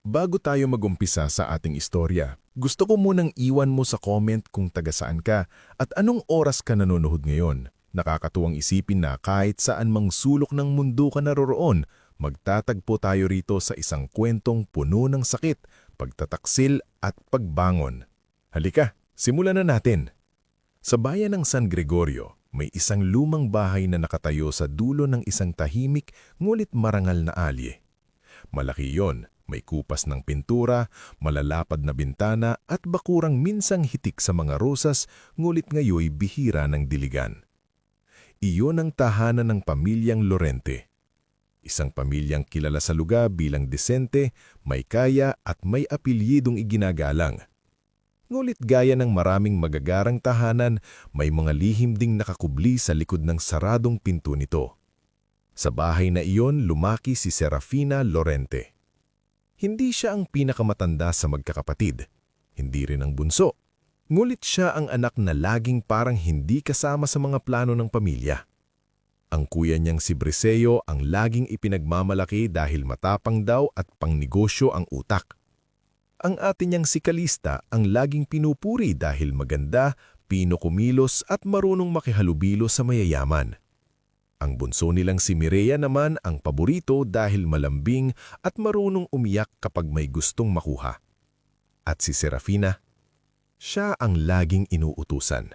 Bago tayo magumpisa sa ating istorya, gusto ko munang iwan mo sa comment kung taga saan ka at anong oras ka nanonood ngayon. Nakakatuwang isipin na kahit saan mang sulok ng mundo ka naroroon, magtatagpo tayo rito sa isang kwentong puno ng sakit, pagtataksil at pagbangon. Halika, simulan na natin. Sa bayan ng San Gregorio, may isang lumang bahay na nakatayo sa dulo ng isang tahimik ngulit marangal na alye. Malaki yon. May kupas ng pintura, malalapad na bintana at bakurang minsang hitik sa mga rosas ngulit ngayoy bihira ng diligan. Iyon ang tahanan ng pamilyang Lorente. Isang pamilyang kilala sa lugar bilang disente, may kaya at may apelyidong iginagalang. Ngulit gaya ng maraming magagarang tahanan, may mga lihim ding nakakubli sa likod ng saradong pinto nito. Sa bahay na iyon lumaki si Serafina Lorente. Hindi siya ang pinakamatanda sa magkakapatid. Hindi rin ang bunso. Ngulit siya ang anak na laging parang hindi kasama sa mga plano ng pamilya. Ang kuya niyang si Briseo ang laging ipinagmamalaki dahil matapang daw at pangnegosyo ang utak. Ang ate niyang si Calista ang laging pinupuri dahil maganda, pinokumilos at marunong makihalubilo sa mayayaman. Ang bunso nilang si Mireya naman ang paborito dahil malambing at marunong umiyak kapag may gustong makuha. At si Serafina, siya ang laging inuutusan.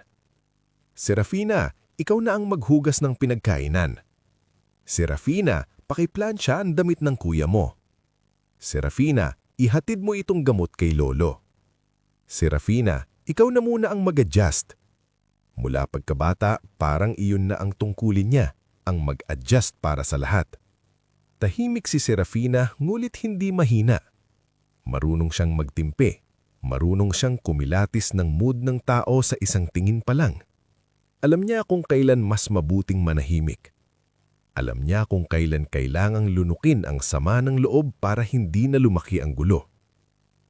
Serafina, ikaw na ang maghugas ng pinagkainan. Serafina, pakiplansya ang damit ng kuya mo. Serafina, ihatid mo itong gamot kay Lolo. Serafina, ikaw na muna ang mag-adjust. Mula pagkabata, parang iyon na ang tungkulin niya. Ang mag-adjust para sa lahat. Tahimik si Serafina ngulit hindi mahina. Marunong siyang magtimpe, marunong siyang kumilatis ng mood ng tao sa isang tingin pa lang. Alam niya kung kailan mas mabuting manahimik. Alam niya kung kailan kailangang lunukin ang sama ng loob para hindi na lumaki ang gulo.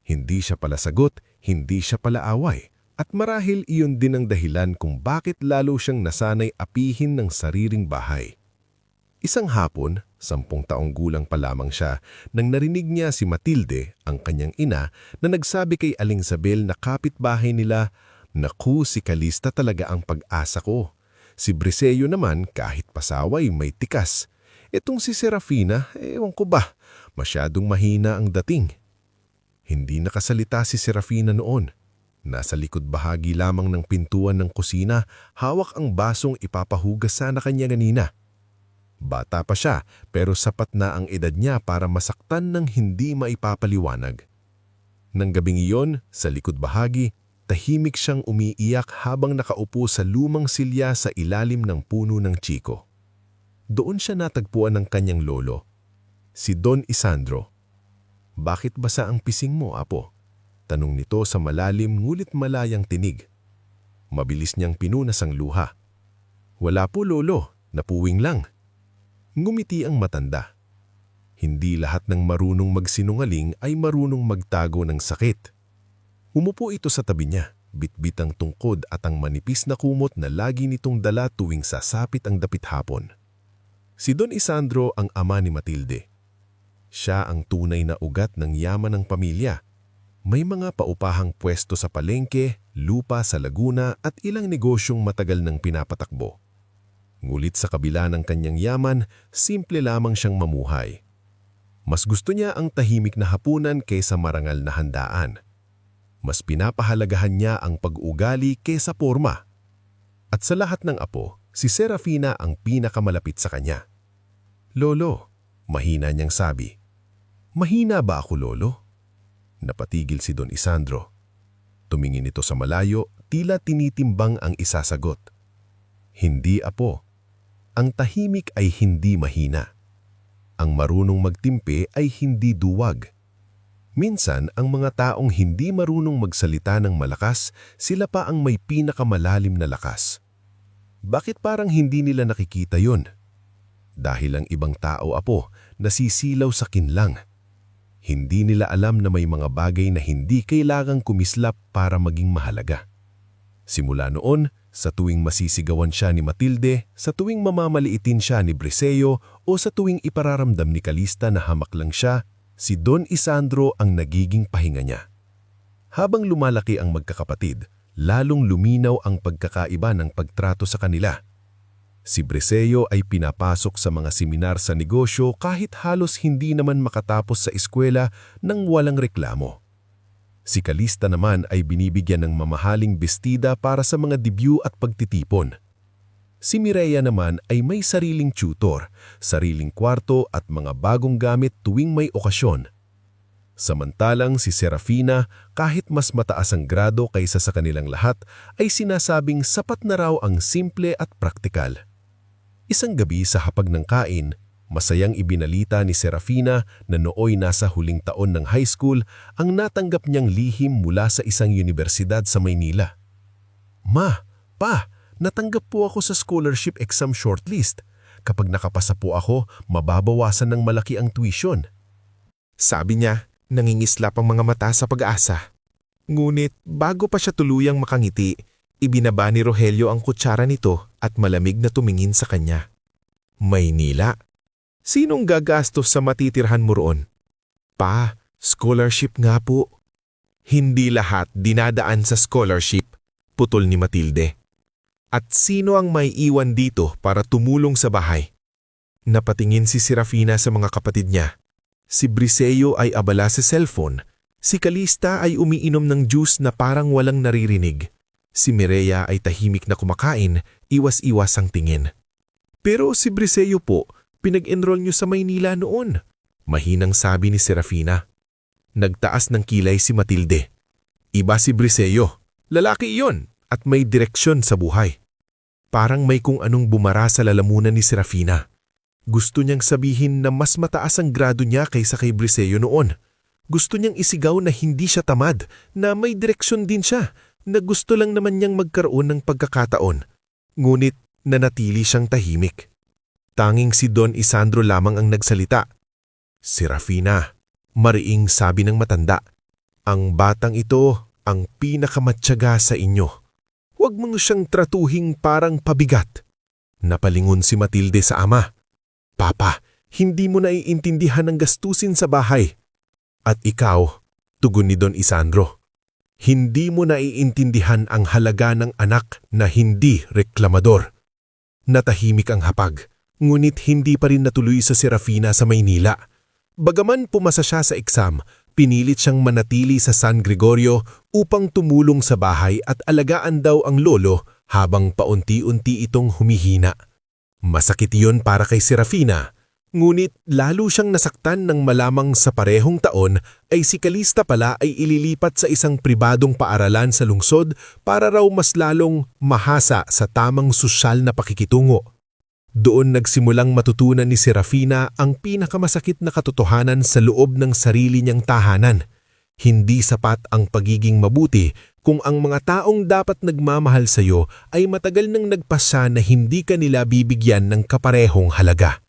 Hindi siya pala sagot, hindi siya pala away. At marahil iyon din ang dahilan kung bakit lalo siyang nasanay apihin ng sariling bahay. Isang hapon, 10 taong gulang pa lamang siya, nang narinig niya si Matilde, ang kanyang ina, na nagsabi kay Aling Isabel na kapitbahay nila, "Naku, si Calista talaga ang pag-asa ko. Si Briseo naman kahit pasaway may tikas. Etong si Serafina, ewan ko ba, masyadong mahina ang dating." Hindi nakasalita si Serafina noon. Nasa likod bahagi lamang ng pintuan ng kusina, hawak ang basong ipapahugas sana kanya ganina. Bata pa siya pero sapat na ang edad niya para masaktan ng hindi maipapaliwanag. Nang gabing iyon, sa likod bahagi, tahimik siyang umiiyak habang nakaupo sa lumang silya sa ilalim ng puno ng chiko. Doon siya natagpuan ng kanyang lolo, si Don Isandro. "Bakit basa ang pising mo, apo?" Tanong nito sa malalim ngulit malayang tinig. Mabilis niyang pinunas ang luha. "Wala po, lolo, napuwing lang." Ngumiti ang matanda. Hindi lahat ng marunong magsinungaling ay marunong magtago ng sakit. Umupo ito sa tabi niya, bitbit ang tungkod at ang manipis na kumot na lagi nitong dala tuwing sasapit ang dapit hapon. Si Don Isandro ang ama ni Matilde. Siya ang tunay na ugat ng yaman ng pamilya. May mga paupahang pwesto sa palengke, lupa sa Laguna at ilang negosyong matagal nang pinapatakbo. Ngulit sa kabila ng kanyang yaman, simple lamang siyang mamuhay. Mas gusto niya ang tahimik na hapunan kaysa marangal na handaan. Mas pinapahalagahan niya ang pag-uugali kaysa porma. At sa lahat ng apo, si Serafina ang pinakamalapit sa kanya. "Lolo," mahina niyang sabi. "Mahina ba ako, lolo?" Napatigil si Don Isandro. Tumingin ito sa malayo, tila tinitimbang ang isasagot. "Hindi, apo. Ang tahimik ay hindi mahina. Ang marunong magtimpe ay hindi duwag. Minsan, ang mga taong hindi marunong magsalita ng malakas, sila pa ang may pinakamalalim na lakas. Bakit parang hindi nila nakikita yon? Dahil ang ibang tao, apo, nasisilaw sa kinlang. Hindi nila alam na may mga bagay na hindi kailangang kumislap para maging mahalaga. Simula noon, sa tuwing masisigawan siya ni Matilde, sa tuwing mamamaliitin siya ni Briseo, o sa tuwing ipararamdam ni Calista na hamak lang siya, Si Don Isandro ang nagiging pahinga niya. Habang lumalaki ang magkakapatid, lalong luminaw ang pagkakaiba ng pagtrato sa kanila. Si Briseo ay pinapasok sa mga seminar sa negosyo kahit halos hindi naman makatapos sa eskwela nang walang reklamo. Si Calista naman ay binibigyan ng mamahaling bestida para sa mga debut at pagtitipon. Si Mireya naman ay may sariling tutor, sariling kwarto at mga bagong gamit tuwing may okasyon. Samantalang si Serafina, kahit mas mataas ang grado kaysa sa kanilang lahat, ay sinasabing sapat na raw ang simple at praktikal. Isang gabi sa hapag ng kain, masayang ibinalita ni Serafina na nooy nasa huling taon ng high school ang natanggap niyang lihim mula sa isang universidad sa Maynila. "Ma, Pa, natanggap po ako sa scholarship exam shortlist. Kapag nakapasa po ako, mababawasan ng malaki ang tuition." Sabi niya, nangingislap ang mga mata sa pag-asa. Ngunit bago pa siya tuluyang makangiti, ibinaba ni Rogelio ang kutsara nito at malamig na tumingin sa kanya. "Maynila? Sinong gagastos sa matitirhan mo roon?" "Pa, scholarship nga po." "Hindi lahat dinadaan sa scholarship," putol ni Matilde. "At sino ang may iwan dito para tumulong sa bahay?" Napatingin si Serafina sa mga kapatid niya. Si Briseo ay abala sa cellphone. Si Calista ay umiinom ng juice na parang walang naririnig. Si Mireya ay tahimik na kumakain, iwas-iwas ang tingin. "Pero si Briseo po, pinag-enroll niyo sa Maynila noon," mahinang sabi ni Serafina. Nagtaas ng kilay si Matilde. "Iba si Briseo. Lalaki iyon at may direksyon sa buhay." Parang may kung anong bumara sa lalamunan ni Serafina. Gusto niyang sabihin na mas mataas ang grado niya kaysa kay Briseo noon. Gusto niyang isigaw na hindi siya tamad, na may direksyon din siya, na gusto lang naman niyang magkaroon ng pagkakataon. Ngunit nanatili siyang tahimik. Tanging si Don Isandro lamang ang nagsalita. "Serafina," mariing sabi ng matanda, "ang batang ito ang pinakamatyaga sa inyo. Huwag mong siyang tratuhing parang pabigat." Napalingon si Matilde sa ama. "Papa, hindi mo naiintindihan ang gastusin sa bahay." "At ikaw," tugon ni Don Isandro, "hindi mo naiintindihan ang halaga ng anak na hindi reklamador." Natahimik ang hapag, ngunit hindi pa rin natuloy sa Serafina sa Maynila. Bagaman pumasa siya sa exam, pinilit siyang manatili sa San Gregorio upang tumulong sa bahay at alagaan daw ang lolo habang paunti-unti itong humihina. Masakit iyon para kay Serafina, ngunit lalo siyang nasaktan nang malamang sa parehong taon ay si Calista pala ay ililipat sa isang pribadong paaralan sa lungsod para raw mas lalong mahasa sa tamang sosyal na pakikitungo. Doon nagsimulang matutunan ni Serafina ang pinakamasakit na katotohanan sa loob ng sarili niyang tahanan. Hindi sapat ang pagiging mabuti kung ang mga taong dapat nagmamahal sa iyo ay matagal nang nagpasa na hindi ka nila bibigyan ng kaparehong halaga.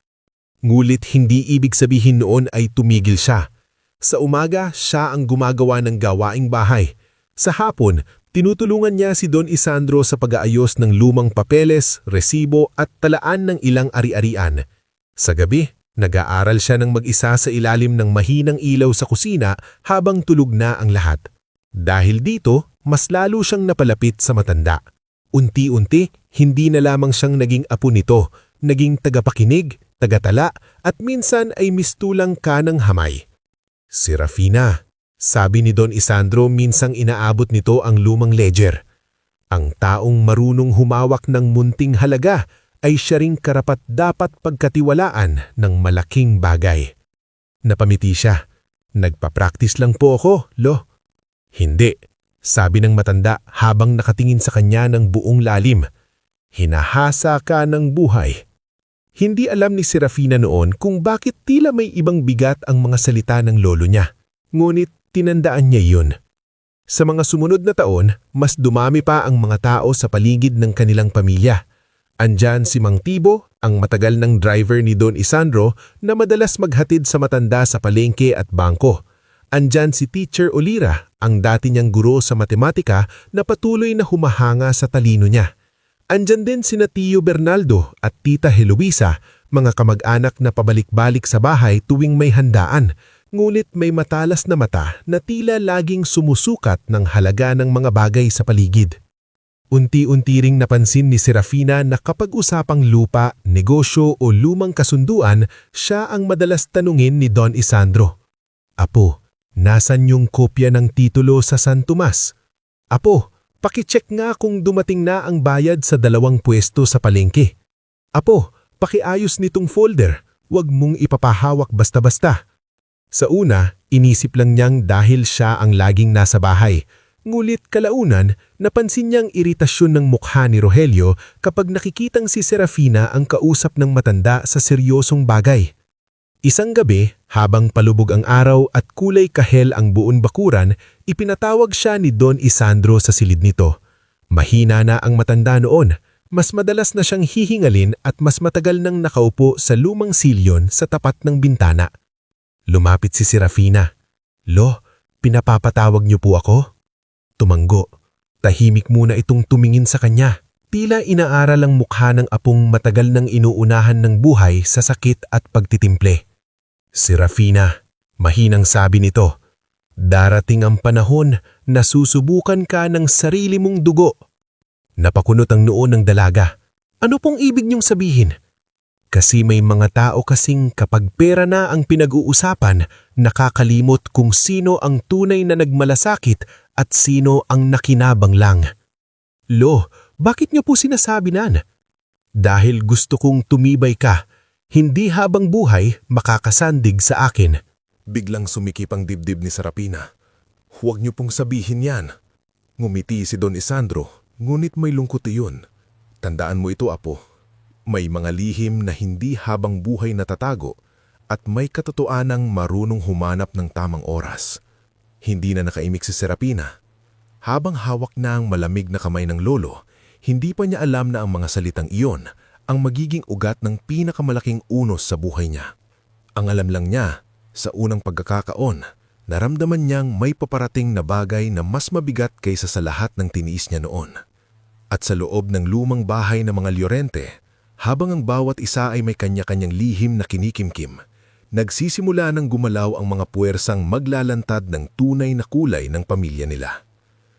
Ngulit hindi ibig sabihin noon ay tumigil siya. Sa umaga, siya ang gumagawa ng gawaing bahay. Sa hapon, tinutulungan niya si Don Isandro sa pag-aayos ng lumang papeles, resibo at talaan ng ilang ari-arian. Sa gabi, nag-aaral siya ng mag-isa sa ilalim ng mahinang ilaw sa kusina habang tulog na ang lahat. Dahil dito, mas lalo siyang napalapit sa matanda. Unti-unti, hindi na lamang siyang naging apo nito, naging tagapakinig, tagatala at minsan ay mistulang kanang hamay. "Serafina," sabi ni Don Isandro minsang inaabot nito ang lumang ledger. "Ang taong marunong humawak ng munting halaga ay siya ring karapat-dapat pagkatiwalaan ng malaking bagay." Napamiti siya. "Nagpa-practice lang po ako, Lo." "Hindi," sabi ng matanda habang nakatingin sa kanya ng buong lalim. "Hinahasa ka ng buhay." Hindi alam ni Serafina noon kung bakit tila may ibang bigat ang mga salita ng lolo niya. Ngunit tinandaan niya iyon. Sa mga sumunod na taon, mas dumami pa ang mga tao sa paligid ng kanilang pamilya. Andyan si Mang Tibo, ang matagal ng driver ni Don Isandro na madalas maghatid sa matanda sa palengke at bangko. Andyan si Teacher Olira, ang dati niyang guro sa matematika na patuloy na humahanga sa talino niya. Andyan din sina Tio Bernaldo at Tita Heloisa, mga kamag-anak na pabalik-balik sa bahay tuwing may handaan, ngunit may matalas na mata na tila laging sumusukat ng halaga ng mga bagay sa paligid. Unti-unti ring napansin ni Serafina na kapag usapang lupa, negosyo o lumang kasunduan, siya ang madalas tanungin ni Don Isandro. Apo, nasan yung kopya ng titulo sa San Tomas? Apo, pakicheck nga kung dumating na ang bayad sa 2 pwesto sa palengke. Apo, pakiayos nitong folder, wag mong ipapahawak basta-basta. Sa una, inisip lang niyang dahil siya ang laging nasa bahay. Ngulit kalaunan, napansin niyang iritasyon ng mukha ni Rogelio kapag nakikitang si Serafina ang kausap ng matanda sa seryosong bagay. Isang gabi, habang palubog ang araw at kulay kahel ang buong bakuran, ipinatawag siya ni Don Isandro sa silid nito. Mahina na ang matanda noon, mas madalas na siyang hihingalin at mas matagal nang nakaupo sa lumang silyon sa tapat ng bintana. Lumapit si Serafina. Lo, pinapapatawag niyo po ako? Tumanggo. Tahimik muna itong tumingin sa kanya. Tila inaaral ang mukha ng apong matagal nang inuunahan ng buhay sa sakit at pagtitimple. Serafina, mahinang sabi nito, darating ang panahon na susubukan ka ng sarili mong dugo. Napakunot ang noo ng dalaga. Ano pong ibig niyong sabihin? Kasi may mga tao kasing kapag pera na ang pinag-uusapan, nakakalimot kung sino ang tunay na nagmalasakit at sino ang nakinabang lang. Lo, bakit niyo po sinasabi nan? Dahil gusto kong tumibay ka, hindi habang buhay makakasandig sa akin. Biglang sumikip ang dibdib ni Serafina. Huwag niyo pong sabihin yan. Ngumiti si Don Isandro, ngunit may lungkot iyon. Tandaan mo ito, Apo. May mga lihim na hindi habang buhay natatago at may katotoanang marunong humanap ng tamang oras. Hindi na nakaimik si Serafina. Habang hawak na ang malamig na kamay ng lolo, hindi pa niya alam na ang mga salitang iyon ang magiging ugat ng pinakamalaking unos sa buhay niya. Ang alam lang niya, sa unang pagkakataon, naramdaman niyang may paparating na bagay na mas mabigat kaysa sa lahat ng tiniis niya noon. At sa loob ng lumang bahay ng mga Llorente, habang ang bawat isa ay may kanya-kanyang lihim na kinikimkim, nagsisimula ng gumalaw ang mga puwersang maglalantad ng tunay na kulay ng pamilya nila.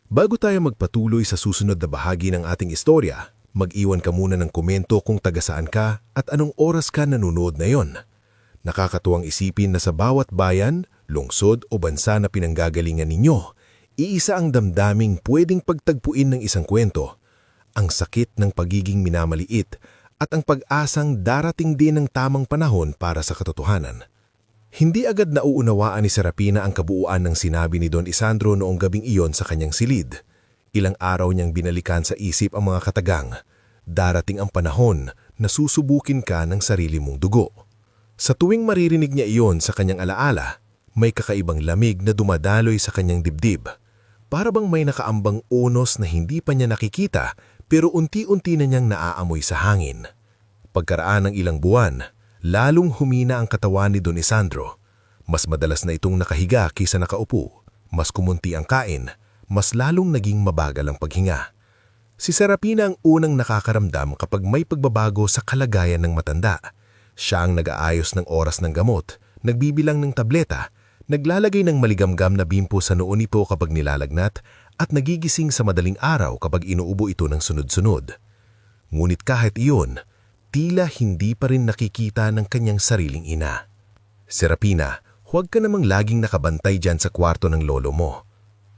Bago tayo magpatuloy sa susunod na bahagi ng ating istorya, mag-iwan ka muna ng komento kung taga-saan ka at anong oras ka nanonood ngayon. Nakakatuwang isipin na sa bawat bayan, lungsod o bansa na pinanggagalingan ninyo, iisa ang damdaming pwedeng pagtagpuin ng isang kwento, ang sakit ng pagiging minamaliit at ang pag-asang darating din ng tamang panahon para sa katotohanan. Hindi agad nauunawaan ni Serafina ang kabuuan ng sinabi ni Don Isandro noong gabing iyon sa kanyang silid. Ilang araw niyang binalikan sa isip ang mga katagang, darating ang panahon na susubukin ka ng sarili mong dugo. Sa tuwing maririnig niya iyon sa kanyang alaala, may kakaibang lamig na dumadaloy sa kanyang dibdib. Para bang may nakaambang unos na hindi pa niya nakikita pero unti-unti na niyang naaamoy sa hangin. Pagkaraan ng ilang buwan, lalong humina ang katawan ni Don Isandro. Mas madalas na itong nakahiga kaysa nakaupo, mas kumunti ang kain, mas lalong naging mabagal ang paghinga. Si Serafina ang unang nakakaramdam kapag may pagbabago sa kalagayan ng matanda. Siya ang nag-aayos ng oras ng gamot, nagbibilang ng tableta, naglalagay ng maligamgam na bimpo sa noo nito kapag nilalagnat at nagigising sa madaling araw kapag inuubo ito ng sunod-sunod. Ngunit kahit iyon, tila hindi pa rin nakikita ng kanyang sariling ina. Serafina, huwag ka namang laging nakabantay dyan sa kwarto ng lolo mo.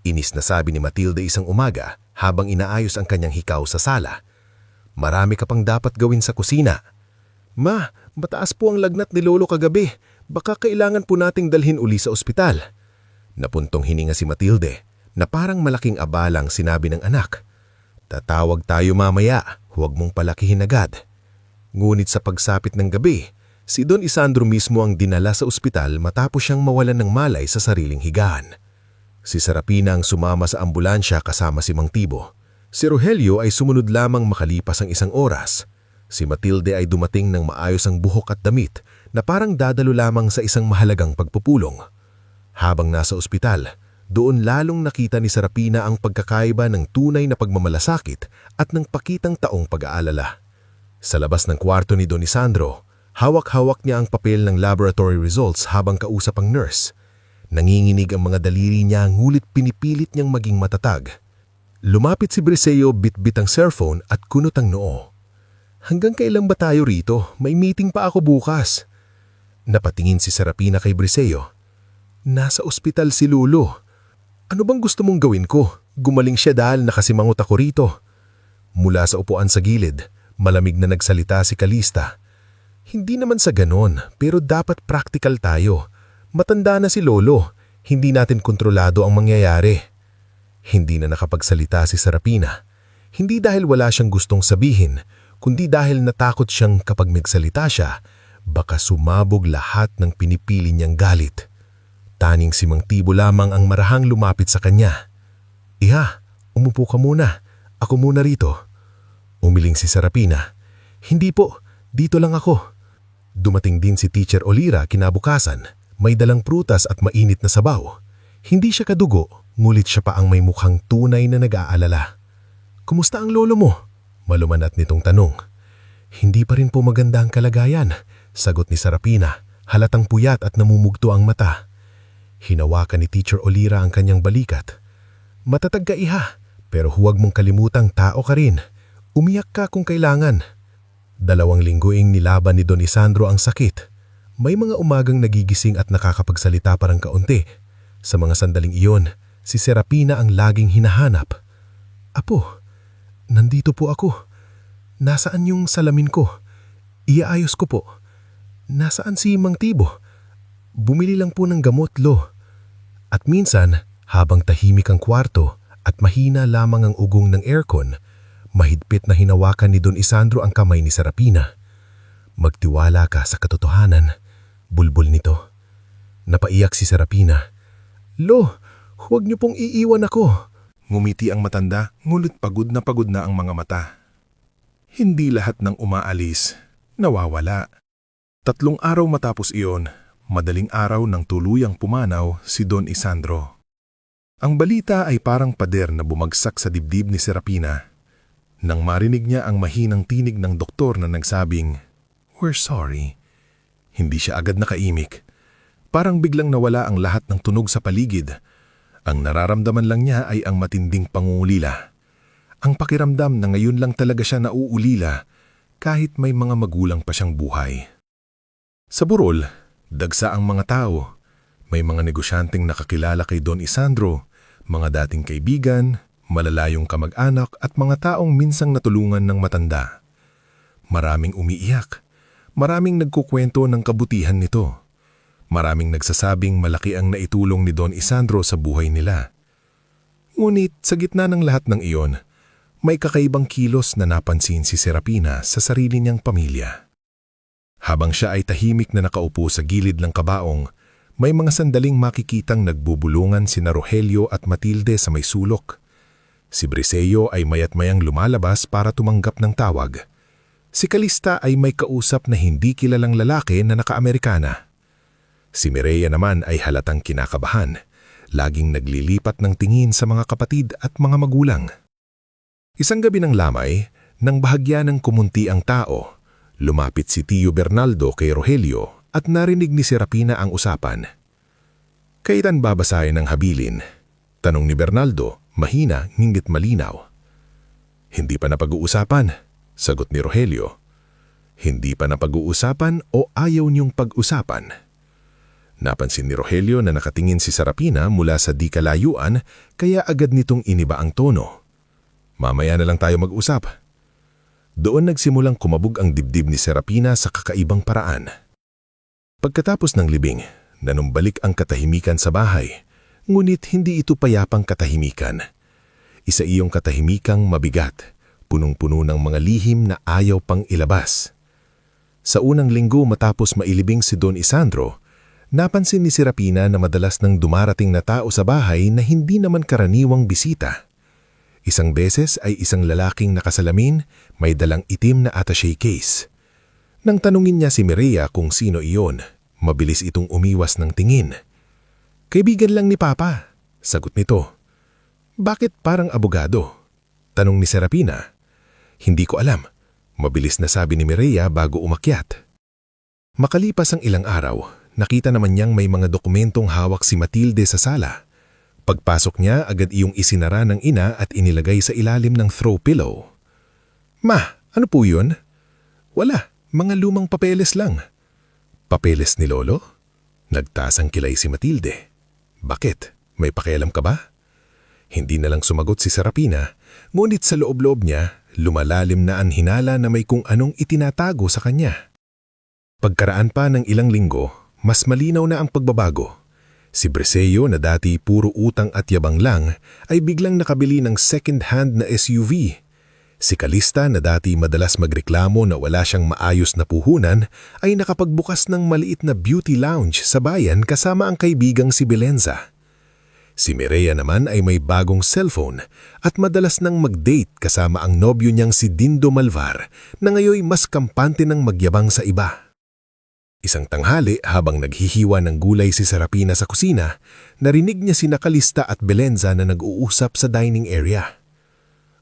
Inis na sabi ni Matilde isang umaga habang inaayos ang kanyang hikaw sa sala. Marami ka pang dapat gawin sa kusina. Ma, mataas po ang lagnat ni lolo kagabi. Baka kailangan po nating dalhin uli sa ospital. Napuntong hininga si Matilde na parang malaking abalang sinabi ng anak. Tatawag tayo mamaya, huwag mong palakihin agad. Ngunit sa pagsapit ng gabi, si Don Isandro mismo ang dinala sa ospital matapos siyang mawalan ng malay sa sariling higaan. Si Serafina ang sumama sa ambulansya kasama si Mang Tibo. Si Rogelio ay sumunod lamang makalipas ang isang oras. Si Matilde ay dumating ng maayos ang buhok at damit na parang dadalo lamang sa isang mahalagang pagpupulong. Habang nasa ospital, doon lalong nakita ni Serafina ang pagkakaiba ng tunay na pagmamalasakit at ng pakitang taong pag-aalala. Sa labas ng kwarto ni Don Isandro, hawak-hawak niya ang papel ng laboratory results habang kausap ang nurse. Nanginginig ang mga daliri niya ngulit pinipilit niyang maging matatag. Lumapit si Briseo, bitbit ang cellphone at kunot ang noo. Hanggang kailan ba tayo rito? May meeting pa ako bukas. Napatingin si Serapina kay Briseo. Nasa ospital si Lolo. Ano bang gusto mong gawin ko? Gumaling siya dahil nakasimangot ako rito. Mula sa upuan sa gilid, malamig na nagsalita si Calista. Hindi naman sa ganon, pero dapat practical tayo. Matanda na si Lolo, hindi natin kontrolado ang mangyayari. Hindi na nakapagsalita si Serapina. Hindi dahil wala siyang gustong sabihin, kundi dahil natakot siyang kapag magsalita siya, baka sumabog lahat ng pinipili niyang galit. Taning si Mang Tibo lamang ang marahang lumapit sa kanya. Iha, umupo ka muna. Ako muna rito. Umiling si Serapina. Hindi po, dito lang ako. Dumating din si Teacher Olira kinabukasan. May dalang prutas at mainit na sabaw. Hindi siya kadugo, ngulit siya pa ang may mukhang tunay na nag-aalala. Kumusta ang lolo mo? Malumanat nitong tanong. Hindi pa rin po maganda ang kalagayan, sagot ni Serapina, halatang puyat at namumugto ang mata. Hinawakan ni Teacher Olira ang kanyang balikat. Matatag ka iha, pero huwag mong kalimutang tao ka rin. Umiyak ka kung kailangan. 2 linggoing nilaban ni Don Isandro ang sakit. May mga umagang nagigising at nakakapagsalita parang kaunti. Sa mga sandaling iyon, si Serapina ang laging hinahanap. Apo, nandito po ako. Nasaan yung salamin ko? Iaayos ko po. Nasaan si Mang Tibo? Bumili lang po ng gamot, Lo. At minsan, habang tahimik ang kwarto at mahina lamang ang ugong ng aircon, mahigpit na hinawakan ni Don Isandro ang kamay ni Serapina. Magtiwala ka sa katotohanan, bulbul nito. Napaiyak si Serapina. Lo, huwag niyo pong iiwan ako. Ngumiti ang matanda, ngunit pagod na ang mga mata. Hindi lahat ng umaalis, nawawala. 3 araw matapos iyon, madaling araw nang tuluyang pumanaw si Don Isandro. Ang balita ay parang pader na bumagsak sa dibdib ni Serapina. Nang marinig niya ang mahinang tinig ng doktor na nagsabing, "We're sorry." Hindi siya agad nakaimik. Parang biglang nawala ang lahat ng tunog sa paligid. Ang nararamdaman lang niya ay ang matinding pangungulila. Ang pakiramdam na ngayon lang talaga siya nauulila kahit may mga magulang pa siyang buhay. Sa burol, dagsa ang mga tao. May mga negosyanteng nakakilala kay Don Isandro, mga dating kaibigan, malalayong kamag-anak at mga taong minsang natulungan ng matanda. Maraming umiiyak. Maraming nagkukwento ng kabutihan nito. Maraming nagsasabing malaki ang naitulong ni Don Isandro sa buhay nila. Ngunit sa gitna ng lahat ng iyon, may kakaibang kilos na napansin si Serapina sa sarili niyang pamilya. Habang siya ay tahimik na nakaupo sa gilid ng kabaong, may mga sandaling makikitang nagbubulungan sina Rogelio at Matilde sa may sulok. Si Briseo ay mayat-mayang lumalabas para tumanggap ng tawag. Si Calista ay may kausap na hindi kilalang lalaki na naka-Amerikana. Si Mireya naman ay halatang kinakabahan, laging naglilipat ng tingin sa mga kapatid at mga magulang. Isang gabi ng lamay, nang bahagya ng kumunti ang tao, lumapit si Tio Bernaldo kay Rogelio at narinig ni Serapina ang usapan. Kailan babasahin ang habilin? Tanong ni Bernaldo, mahina ngunit malinaw. Hindi pa napag-uusapan, sagot ni Rogelio. Hindi pa napag-uusapan o ayaw niyong pag-usapan? Napansin ni Rogelio na nakatingin si Serapina mula sa di kalayuan kaya agad nitong iniba ang tono. Mamaya na lang tayo mag-usap. Doon nagsimulang kumabog ang dibdib ni Serapina sa kakaibang paraan. Pagkatapos ng libing, nanumbalik ang katahimikan sa bahay, ngunit hindi ito payapang katahimikan. Isa iyong katahimikang mabigat, punong-puno ng mga lihim na ayaw pang ilabas. Sa unang linggo matapos mailibing si Don Isandro, napansin ni Serapina na madalas nang dumarating na tao sa bahay na hindi naman karaniwang bisita. Isang beses ay isang lalaking nakasalamin, may dalang itim na attaché case. Nang tanungin niya si Mireya kung sino iyon, mabilis itong umiwas ng tingin. "Kaibigan lang ni Papa," sagot nito. "Bakit parang abogado?" tanong ni Serapina. "Hindi ko alam," mabilis na sabi ni Mireya bago umakyat. Makalipas ang ilang araw, nakita naman niyang may mga dokumentong hawak si Matilde sa sala. Pagpasok niya, agad iyong isinara ng ina at inilagay sa ilalim ng throw pillow. "Ma, ano po yun?" "Wala, mga lumang papeles lang." "Papeles ni Lolo?" Nagtaas ang kilay si Matilde. "Bakit? May pakialam ka ba?" Hindi na lang sumagot si Serafina, ngunit sa loob-loob niya, lumalalim na ang hinala na may kung anong itinatago sa kanya. Pagkaraan pa ng ilang linggo, mas malinaw na ang pagbabago. Si Briseo na dati puro utang at yabang lang ay biglang nakabili ng second-hand na SUV. Si Calista na dati madalas magreklamo na wala siyang maayos na puhunan ay nakapagbukas ng maliit na beauty lounge sa bayan kasama ang kaibigang si Belenza. Si Mireya naman ay may bagong cellphone at madalas nang mag-date kasama ang nobyo niyang si Dindo Malvar na ngayon mas kampante ng magyabang sa iba. Isang tanghali habang naghihiwa ng gulay si Serafina sa kusina, narinig niya sina Calista at Belenza na nag-uusap sa dining area.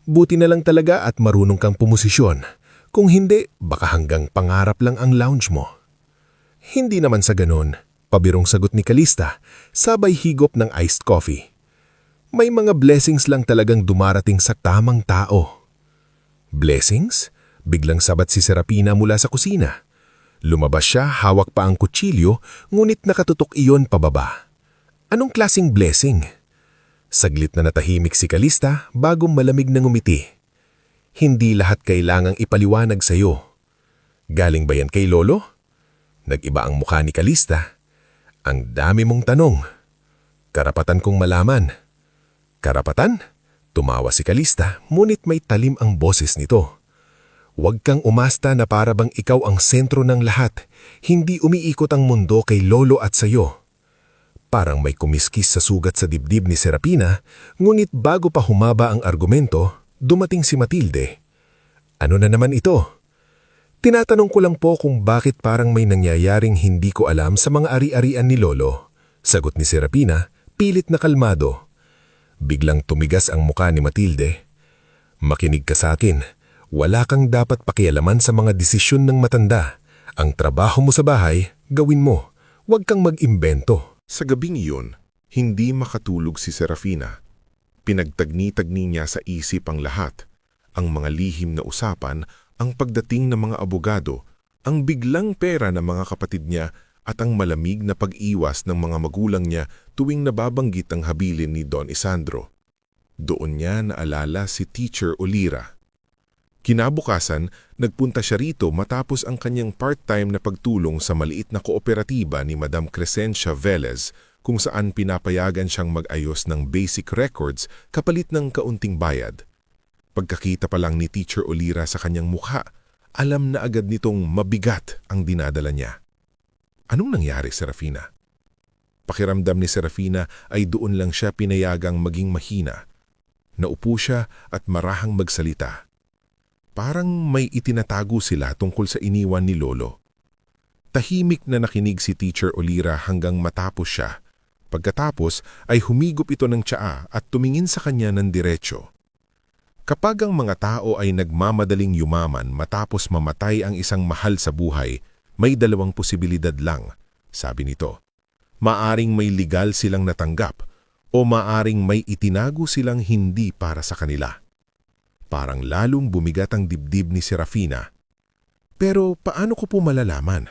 "Buti na lang talaga at marunong kang pumosisyon. Kung hindi, baka hanggang pangarap lang ang lounge mo." "Hindi naman sa ganun," pabirong sagot ni Calista, sabay higop ng iced coffee. "May mga blessings lang talagang dumarating sa tamang tao." "Blessings?" Biglang sabat si Serafina mula sa kusina. Lumabas siya, hawak pa ang kutsilyo, ngunit nakatutok iyon pababa. "Anong klasing blessing?" Saglit na natahimik si Calista bago malamig na ngumiti. "Hindi lahat kailangang ipaliwanag sa'yo." "Galing ba yan kay Lolo?" Nag-iba ang mukha ni Calista. "Ang dami mong tanong. Karapatan kong malaman." "Karapatan?" Tumawa si Calista, ngunit may talim ang boses nito. "Huwag kang umasta na para bang ikaw ang sentro ng lahat. Hindi umiikot ang mundo kay Lolo at sayo." Parang may kumiskis sa sugat sa dibdib ni Serafina, ngunit bago pa humaba ang argumento, dumating si Matilde. "Ano na naman ito?" "Tinatanong ko lang po kung bakit parang may nangyayaring hindi ko alam sa mga ari-arian ni Lolo." Sagot ni Serafina, pilit na kalmado. Biglang tumigas ang mukha ni Matilde. "Makinig ka sa akin. Wala kang dapat pakialaman sa mga desisyon ng matanda. Ang trabaho mo sa bahay, gawin mo. Huwag kang mag-imbento." Sa gabing iyon, hindi makatulog si Serafina. Pinagtagni-tagni niya sa isip ang lahat, ang mga lihim na usapan, ang pagdating ng mga abogado, ang biglang pera ng mga kapatid niya at ang malamig na pag-iwas ng mga magulang niya tuwing nababanggit ang habilin ni Don Isandro. Doon niya naalala si Teacher Olira. Kinabukasan, nagpunta siya rito matapos ang kanyang part-time na pagtulong sa maliit na kooperatiba ni Madam Crescencia Velez kung saan pinapayagan siyang mag-ayos ng basic records kapalit ng kaunting bayad. Pagkakita pa lang ni Teacher Olira sa kanyang mukha, alam na agad nitong mabigat ang dinadala niya. Anong nangyari, Serafina? Pakiramdam ni Serafina ay doon lang siya pinayagang maging mahina. Naupo siya at marahang magsalita. Parang may itinatago sila tungkol sa iniwan ni Lolo. Tahimik na nakinig si Teacher Olira hanggang matapos siya. Pagkatapos ay humigop ito ng tsaa at tumingin sa kanya ng diretso. Kapag ang mga tao ay nagmamadaling yumaman matapos mamatay ang isang mahal sa buhay, may dalawang posibilidad lang, sabi nito. Maaring may legal silang natanggap o maaring may itinago silang hindi para sa kanila. Parang lalong bumigat ang dibdib ni Serafina. Pero paano ko po malalaman?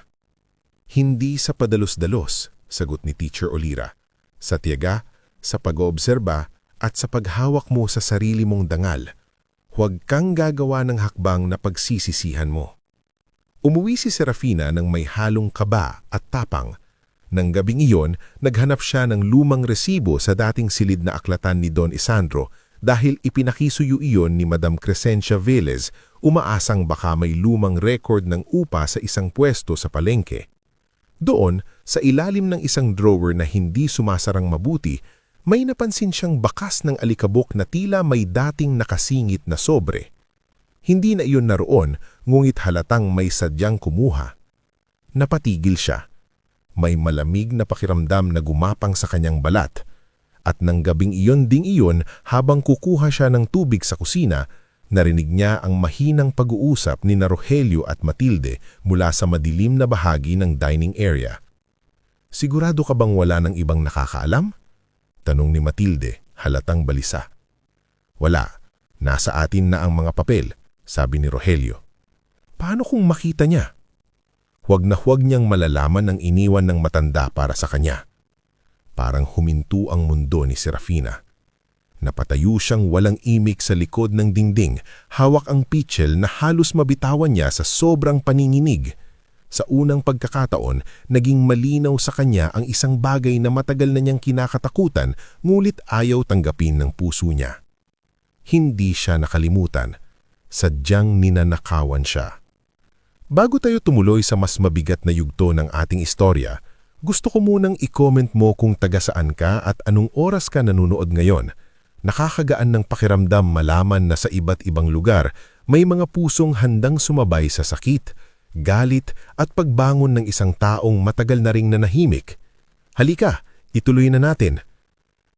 Hindi sa padalos-dalos, sagot ni Teacher Olira. Sa tiyaga, sa pag-oobserba at sa paghawak mo sa sarili mong dangal. Huwag kang gagawa ng hakbang na pagsisisihan mo. Umuwi si Serafina ng may halong kaba at tapang. Nang gabing iyon, naghanap siya ng lumang resibo sa dating silid na aklatan ni Don Isandro dahil ipinakisuyo iyon ni Madam Crescencia Velez, umaasang baka may lumang record ng upa sa isang pwesto sa palengke. Doon, sa ilalim ng isang drawer na hindi sumasarang mabuti, may napansin siyang bakas ng alikabok na tila may dating nakasingit na sobre. Hindi na iyon naroon, ngunit halatang may sadyang kumuha. Napatigil siya. May malamig na pakiramdam na gumapang sa kanyang balat. At nang gabing iyon ding iyon, habang kukuha siya ng tubig sa kusina, narinig niya ang mahinang pag-uusap ni Rogelio at Matilde mula sa madilim na bahagi ng dining area. Sigurado ka bang wala ng ibang nakakaalam? Tanong ni Matilde, halatang balisa. Wala, nasa atin na ang mga papel, sabi ni Rogelio. Paano kung makita niya? Huwag na huwag niyang malalaman ang iniwan ng matanda para sa kanya. Parang huminto ang mundo ni Serafina. Napatayo siyang walang imik sa likod ng dingding, hawak ang pitchel na halos mabitawan niya sa sobrang paninginig. Sa unang pagkakataon, naging malinaw sa kanya ang isang bagay na matagal na niyang kinakatakutan, ngulit ayaw tanggapin ng puso niya. Hindi siya nakalimutan. Sadyang ninanakawan siya. Bago tayo tumuloy sa mas mabigat na yugto ng ating istorya, gusto ko munang i-comment mo kung taga saan ka at anong oras ka nanonood ngayon. Nakakagaan ng pakiramdam malaman na sa iba't ibang lugar may mga pusong handang sumabay sa sakit, galit at pagbangon ng isang taong matagal na ring nanahimik. Halika, ituloy na natin.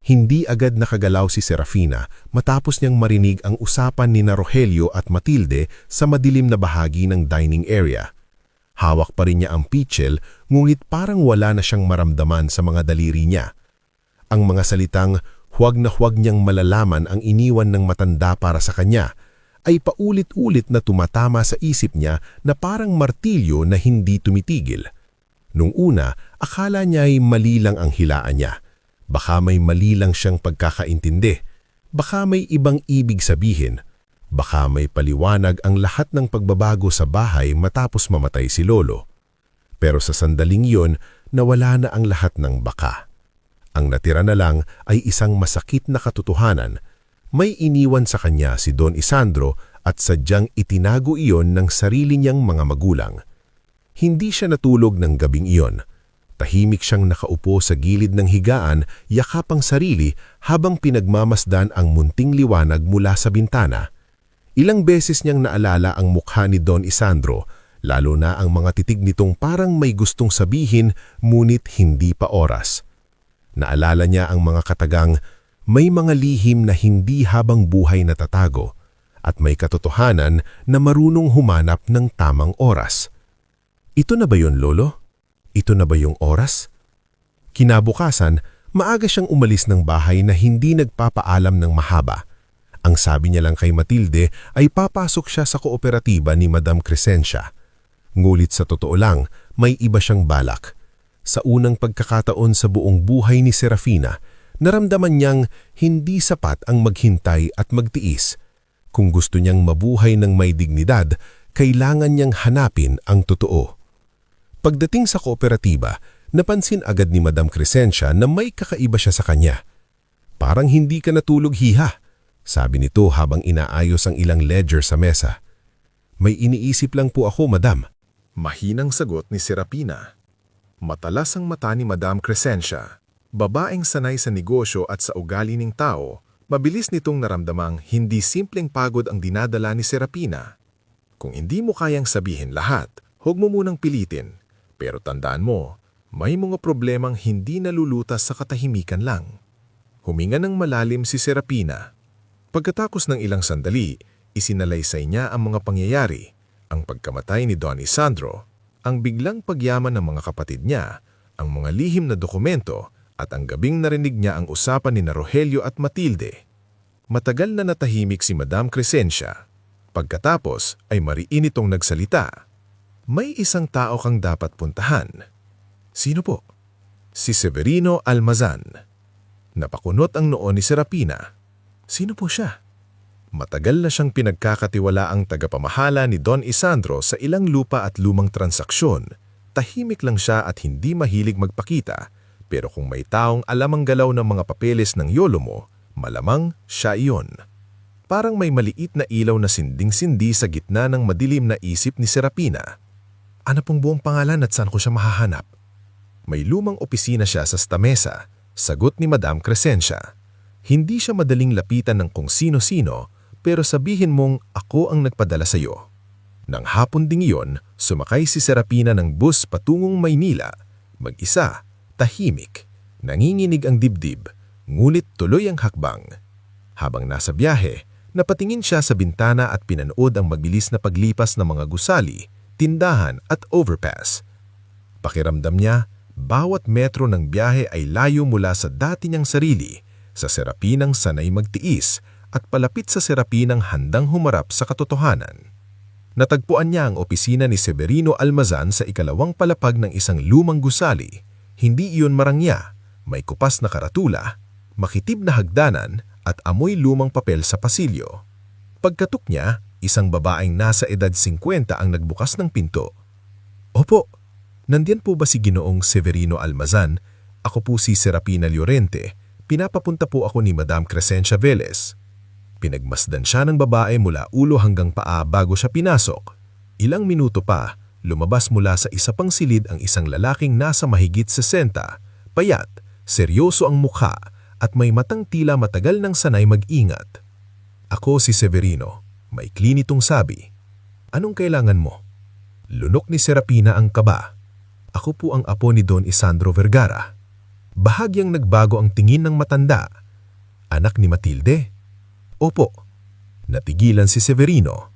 Hindi agad nakagalaw si Serafina matapos niyang marinig ang usapan ni Rogelio at Matilde sa madilim na bahagi ng dining area. Hawak pa rin niya ang pitchel, ngunit parang wala na siyang maramdaman sa mga daliri niya. Ang mga salitang huwag na huwag niyang malalaman ang iniwan ng matanda para sa kanya ay paulit-ulit na tumatama sa isip niya na parang martilyo na hindi tumitigil. Nung una, akala niya ay mali lang ang hilaan niya. Baka may mali lang siyang pagkakaintindi. Baka may ibang ibig sabihin. Baka may paliwanag ang lahat ng pagbabago sa bahay matapos mamatay si Lolo. Pero sa sandaling iyon, nawala na ang lahat ng baka. Ang natira na lang ay isang masakit na katotohanan. May iniwan sa kanya si Don Isandro at sadyang itinago iyon ng sarili niyang mga magulang. Hindi siya natulog ng gabing iyon. Tahimik siyang nakaupo sa gilid ng higaan, yakap ang sarili habang pinagmamasdan ang munting liwanag mula sa bintana. Ilang beses niyang naalala ang mukha ni Don Isandro, lalo na ang mga titig nitong parang may gustong sabihin ngunit hindi pa oras. Naalala niya ang mga katagang, may mga lihim na hindi habang buhay natatago at may katotohanan na marunong humanap ng tamang oras. Ito na ba yun, Lolo? Ito na ba yung oras? Kinabukasan, maaga siyang umalis ng bahay na hindi nagpapaalam ng mahaba. Ang sabi niya lang kay Matilde ay papasok siya sa kooperatiba ni Madam Crescencia. Ngulit sa totoo lang, may iba siyang balak. Sa unang pagkakataon sa buong buhay ni Serafina, naramdaman niyang hindi sapat ang maghintay at magtiis. Kung gusto niyang mabuhay ng may dignidad, kailangan niyang hanapin ang totoo. Pagdating sa kooperatiba, napansin agad ni Madam Crescencia na may kakaiba siya sa kanya. Parang hindi ka natulog, hiha, sabi nito habang inaayos ang ilang ledger sa mesa. May iniisip lang po ako, Madam. Mahinang sagot ni Serafina. Matalas ang mata ni Madam Crescencia. Babaeng sanay sa negosyo at sa ugali ng tao, mabilis nitong naramdamang hindi simpleng pagod ang dinadala ni Serafina. Kung hindi mo kayang sabihin lahat, huwag mo munang pilitin. Pero tandaan mo, may mga problemang hindi nalulutas sa katahimikan lang. Huminga ng malalim si Serafina. Pagkatapos ng ilang sandali, isinalaysay niya ang mga pangyayari, ang pagkamatay ni Don Isandro, ang biglang pagyaman ng mga kapatid niya, ang mga lihim na dokumento, at ang gabing narinig niya ang usapan ni Rogelio at Matilde. Matagal na natahimik si Madam Crescencia. Pagkatapos ay mariin itong nagsalita. May isang tao kang dapat puntahan. Sino po? Si Severino Almazan. Napakunot ang noo ni Serafina. Sino po siya? Matagal na siyang pinagkakatiwalaang tagapamahala ni Don Isandro sa ilang lupa at lumang transaksyon. Tahimik lang siya at hindi mahilig magpakita. Pero kung may taong alam ang galaw ng mga papeles ng yolo mo, malamang siya iyon. Parang may maliit na ilaw na sinding-sindi sa gitna ng madilim na isip ni Serafina. Ano pong buong pangalan at saan ko siya mahahanap? May lumang opisina siya sa Stamesa, sagot ni Madam Crescencia. Hindi siya madaling lapitan ng kung sino-sino, pero sabihin mong ako ang nagpadala sa iyo. Nang hapon ding iyon, sumakay si Serafina ng bus patungong Maynila. Mag-isa, tahimik, nanginginig ang dibdib, ngunit tuloy ang hakbang. Habang nasa biyahe, napatingin siya sa bintana at pinanood ang mabilis na paglipas ng mga gusali, tindahan at overpass. Pakiramdam niya, Bawat metro ng biyahe ay layo mula sa dati niyang sarili, sa Serapinang sanay magtiis at palapit sa Serapinang handang humarap sa katotohanan. Natagpuan niya ang opisina ni Severino Almazan sa ikalawang palapag ng isang lumang gusali. Hindi iyon marangya, may kupas na karatula, makitib na hagdanan at amoy lumang papel sa pasilyo. Pagkatok niya, isang babaeng nasa edad 50 ang nagbukas ng pinto. "Opo, nandiyan po ba si Ginoong Severino Almazan? Ako po si Serapina Llorente. Pinapapunta po ako ni Madam Crescencia Velez." Pinagmasdan siya ng babae mula ulo hanggang paa bago siya pinasok. Ilang minuto pa, lumabas mula sa isa pang silid ang isang lalaking nasa mahigit 60, payat, seryoso ang mukha at may matang tila matagal nang sanay mag-ingat. "Ako si Severino," may klinitong sabi. "Anong kailangan mo?" Lunok ni Serapina ang kaba. "Ako po ang apo ni Don Isandro Vergara." Bahagyang nagbago ang tingin ng matanda. "Anak ni Matilde?" "Opo." Natigilan si Severino.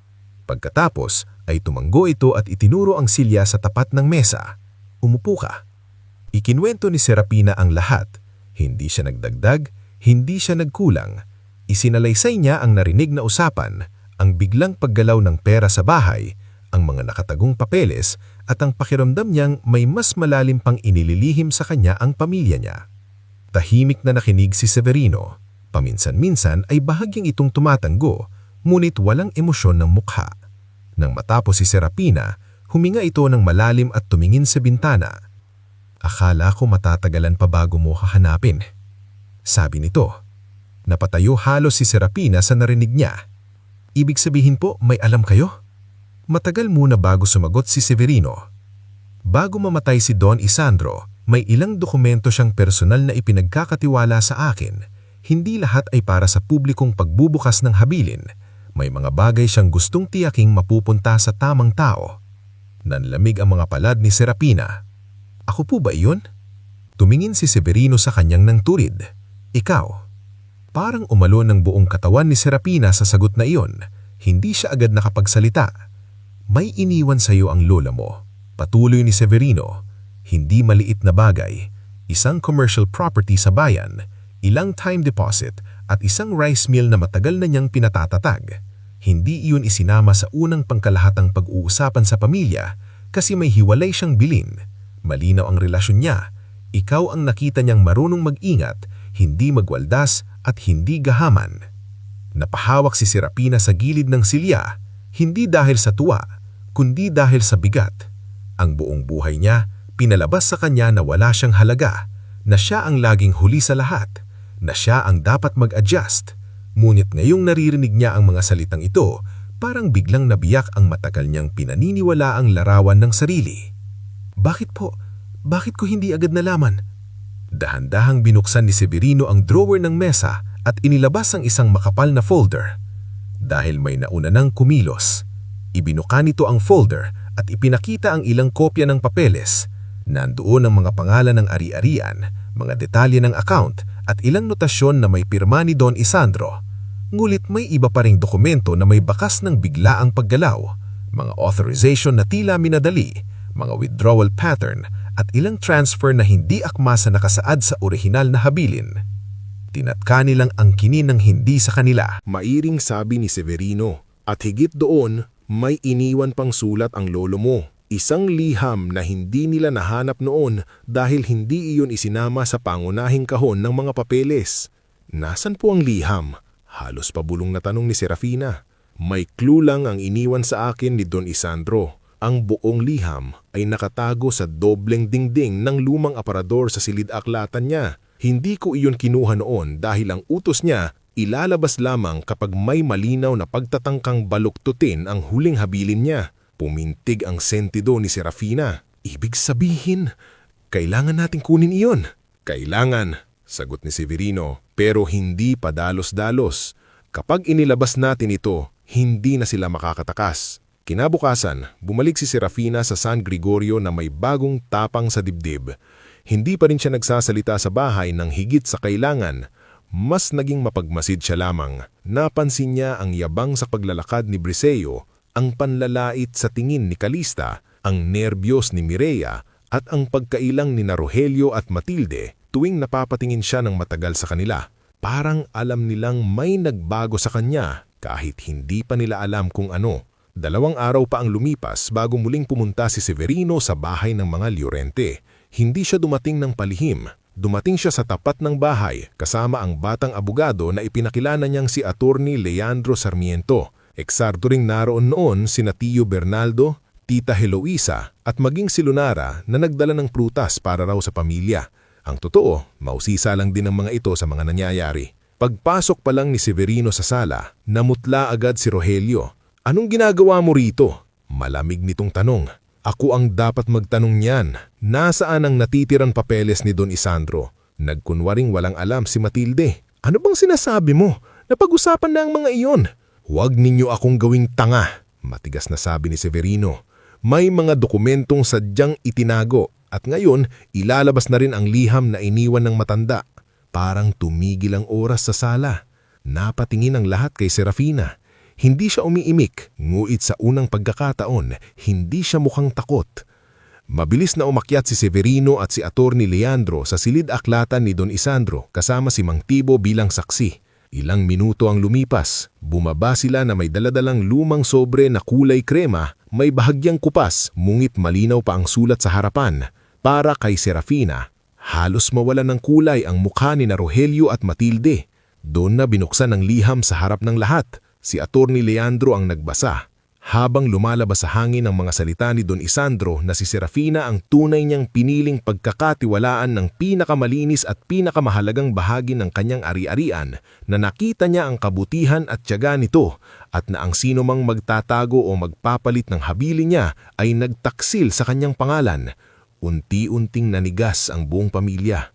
Pagkatapos ay tumanggo ito at itinuro ang silya sa tapat ng mesa. "Umupo ka." Ikinwento ni Serapina ang lahat. Hindi siya nagdagdag, hindi siya nagkulang. Isinalaysay niya ang narinig na usapan, ang biglang paggalaw ng pera sa bahay, ang mga nakatagong papeles at ang pakiramdam niyang may mas malalim pang inililihim sa kanya ang pamilya niya. Tahimik na nakinig si Severino. Paminsan-minsan ay bahagyang itong tumatanggo, ngunit walang emosyon ng mukha. Nang matapos si Serapina, huminga ito ng malalim at tumingin sa bintana. "Akala ko matatagalan pa bago mo hahanapin," sabi nito. Napatayo halos si Serapina sa narinig niya. "Ibig sabihin po may alam kayo?" Matagal muna bago sumagot si Severino. "Bago mamatay si Don Isandro, may ilang dokumento siyang personal na ipinagkakatiwala sa akin. Hindi lahat ay para sa publikong pagbubukas ng habilin. May mga bagay siyang gustong tiyaking mapupunta sa tamang tao." Nanlamig ang mga palad ni Serapina. "Ako po ba iyon?" Tumingin si Severino sa kanyang nang turid. "Ikaw." Parang umalon ng buong katawan ni Serapina sa sagot na iyon. Hindi siya agad nakapagsalita. "May iniwan sa iyo ang lola mo." Patuloy ni Severino. "Hindi maliit na bagay. Isang commercial property sa bayan, ilang time deposit at isang rice mill na matagal na niyang pinatatatag. Hindi iyon isinama sa unang pangkalahatang pag-uusapan sa pamilya kasi may hiwalay siyang bilin. Malinaw ang relasyon niya. Ikaw ang nakita niyang marunong mag-ingat, hindi magwaldas at hindi gahaman." Napahawak si Serapina sa gilid ng silya, hindi dahil sa tuwa, kundi dahil sa bigat. Ang buong buhay niya, pinalabas sa kanya na wala siyang halaga, na siya ang laging huli sa lahat, na siya ang dapat mag-adjust. Ngunit ngayong naririnig niya ang mga salitang ito, parang biglang nabiyak ang matagal niyang pinaniniwala ang larawan ng sarili. "Bakit po? Bakit ko hindi agad nalaman?" Dahan-dahang binuksan ni Severino ang drawer ng mesa at inilabas ang isang makapal na folder. Dahil may nauna nang kumilos, ibinuka nito ang folder at ipinakita ang ilang kopya ng papeles. Nandoon ang mga pangalan ng ari-arian, mga detalye ng account at ilang notasyon na may pirma ni Don Isandro. Ngulit may iba pa ring dokumento na may bakas ng biglaang paggalaw, mga authorization na tila minadali, mga withdrawal pattern at ilang transfer na hindi akma sa nakasaad sa orihinal na habilin. Tinatka nilang angkinin ng hindi sa kanila. Mairing sabi ni Severino, at higit doon, may iniwan pang sulat ang lolo mo. Isang liham na hindi nila nahanap noon dahil hindi iyon isinama sa pangunahing kahon ng mga papeles. "Nasaan po ang liham?" Halos pabulong na tanong ni Serafina. "May clue lang ang iniwan sa akin ni Don Isandro. Ang buong liham ay nakatago sa dobleng dingding ng lumang aparador sa silid-aklatan niya. Hindi ko iyon kinuha noon dahil ang utos niya ilalabas lamang kapag may malinaw na pagtatangkang baluktutin ang huling habilin niya." Pumintig ang sentido ni Serafina. "Ibig sabihin, kailangan nating kunin iyon." "Kailangan," sagot ni Severino, "pero hindi pa dalos-dalos. Kapag inilabas natin ito, hindi na sila makakatakas." Kinabukasan, bumalik si Serafina sa San Gregorio na may bagong tapang sa dibdib. Hindi pa rin siya nagsasalita sa bahay ng higit sa kailangan. Mas naging mapagmasid siya lamang. Napansin niya ang yabang sa paglalakad ni Briseo, ang panlalait sa tingin ni Calista, ang nerbiyos ni Mireya At ang pagkailang ni Rogelio at Matilde tuwing napapatingin siya ng matagal sa kanila, parang alam nilang may nagbago sa kanya kahit hindi pa nila alam kung ano. 2 araw pa ang lumipas bago muling pumunta si Severino sa bahay ng mga Llorente. Hindi siya dumating ng palihim. Dumating siya sa tapat ng bahay kasama ang batang abogado na ipinakilala niyang si Attorney Leandro Sarmiento. Eksakto ring naroon noon sina Tio Bernaldo, Tita Heloisa at maging si Lunara na nagdala ng prutas para raw sa pamilya. Ang totoo, mausisa lang din ang mga ito sa mga nangyayari. Pagpasok pa lang ni Severino sa sala, namutla agad si Rogelio. "Anong ginagawa mo rito?" Malamig nitong tanong. "Ako ang dapat magtanong niyan. Nasaan ang natitirang papeles ni Don Isandro?" Nagkunwaring walang alam si Matilde. "Ano bang sinasabi mo? Napag-usapan na ang mga iyon." "Huwag ninyo akong gawing tanga," matigas na sabi ni Severino. "May mga dokumentong sadyang itinago at ngayon ilalabas na rin ang liham na iniwan ng matanda." Parang tumigil ang oras sa sala. Napatingin ang lahat kay Serafina. Hindi siya umiimik, nguit sa unang pagkakataon, hindi siya mukhang takot. Mabilis na umakyat si Severino at si Attorney Leandro sa silid-aklatan ni Don Isandro kasama si Mang Tibo bilang saksi. Ilang minuto ang lumipas, bumaba sila na may daladalang lumang sobre na kulay krema, may bahagyang kupas, mungit malinaw pa ang sulat sa harapan. Para kay Serafina, halos mawala ng kulay ang mukha ni Rogelio at Matilde. Doon na binuksan ang liham sa harap ng lahat. Si Attorney Leandro ang nagbasa. Habang lumalabas sa hangin ang mga salita ni Don Isandro na si Serafina ang tunay niyang piniling pagkakatiwalaan ng pinakamalinis at pinakamahalagang bahagi ng kanyang ari-arian, na nakita niya ang kabutihan at tiyaga nito at na ang sino mang magtatago o magpapalit ng habili niya ay nagtaksil sa kanyang pangalan. Unti-unting nanigas ang buong pamilya.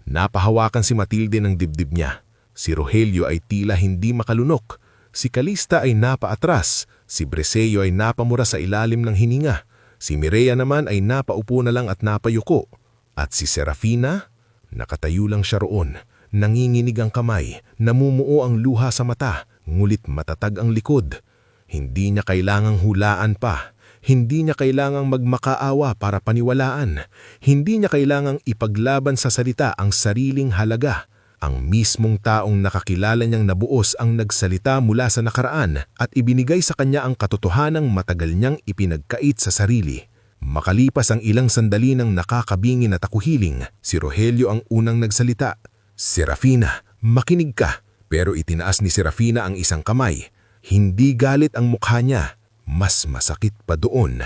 Napahawakan si Matilde ng dibdib niya. Si Rogelio ay tila hindi makalunok. Si Calista ay napaatras, si Breseo ay napamura sa ilalim ng hininga, si Mireya naman ay napaupo na lang at napayuko, at si Serafina, nakatayo lang siya roon, nanginginig ang kamay, namumuo ang luha sa mata, ngulit matatag ang likod. Hindi niya kailangang hulaan pa, hindi niya kailangang magmakaawa para paniwalaan, hindi niya kailangang ipaglaban sa salita ang sariling halaga. Ang mismong taong nakakilala niyang nabuos ang nagsalita mula sa nakaraan at ibinigay sa kanya ang katotohanang matagal niyang ipinagkait sa sarili. Makalipas ang ilang sandali ng nakakabingi na takuhiling, si Rogelio ang unang nagsalita. "Serafina, makinig ka." Pero itinaas ni Serafina ang isang kamay. Hindi galit ang mukha niya. Mas masakit pa doon.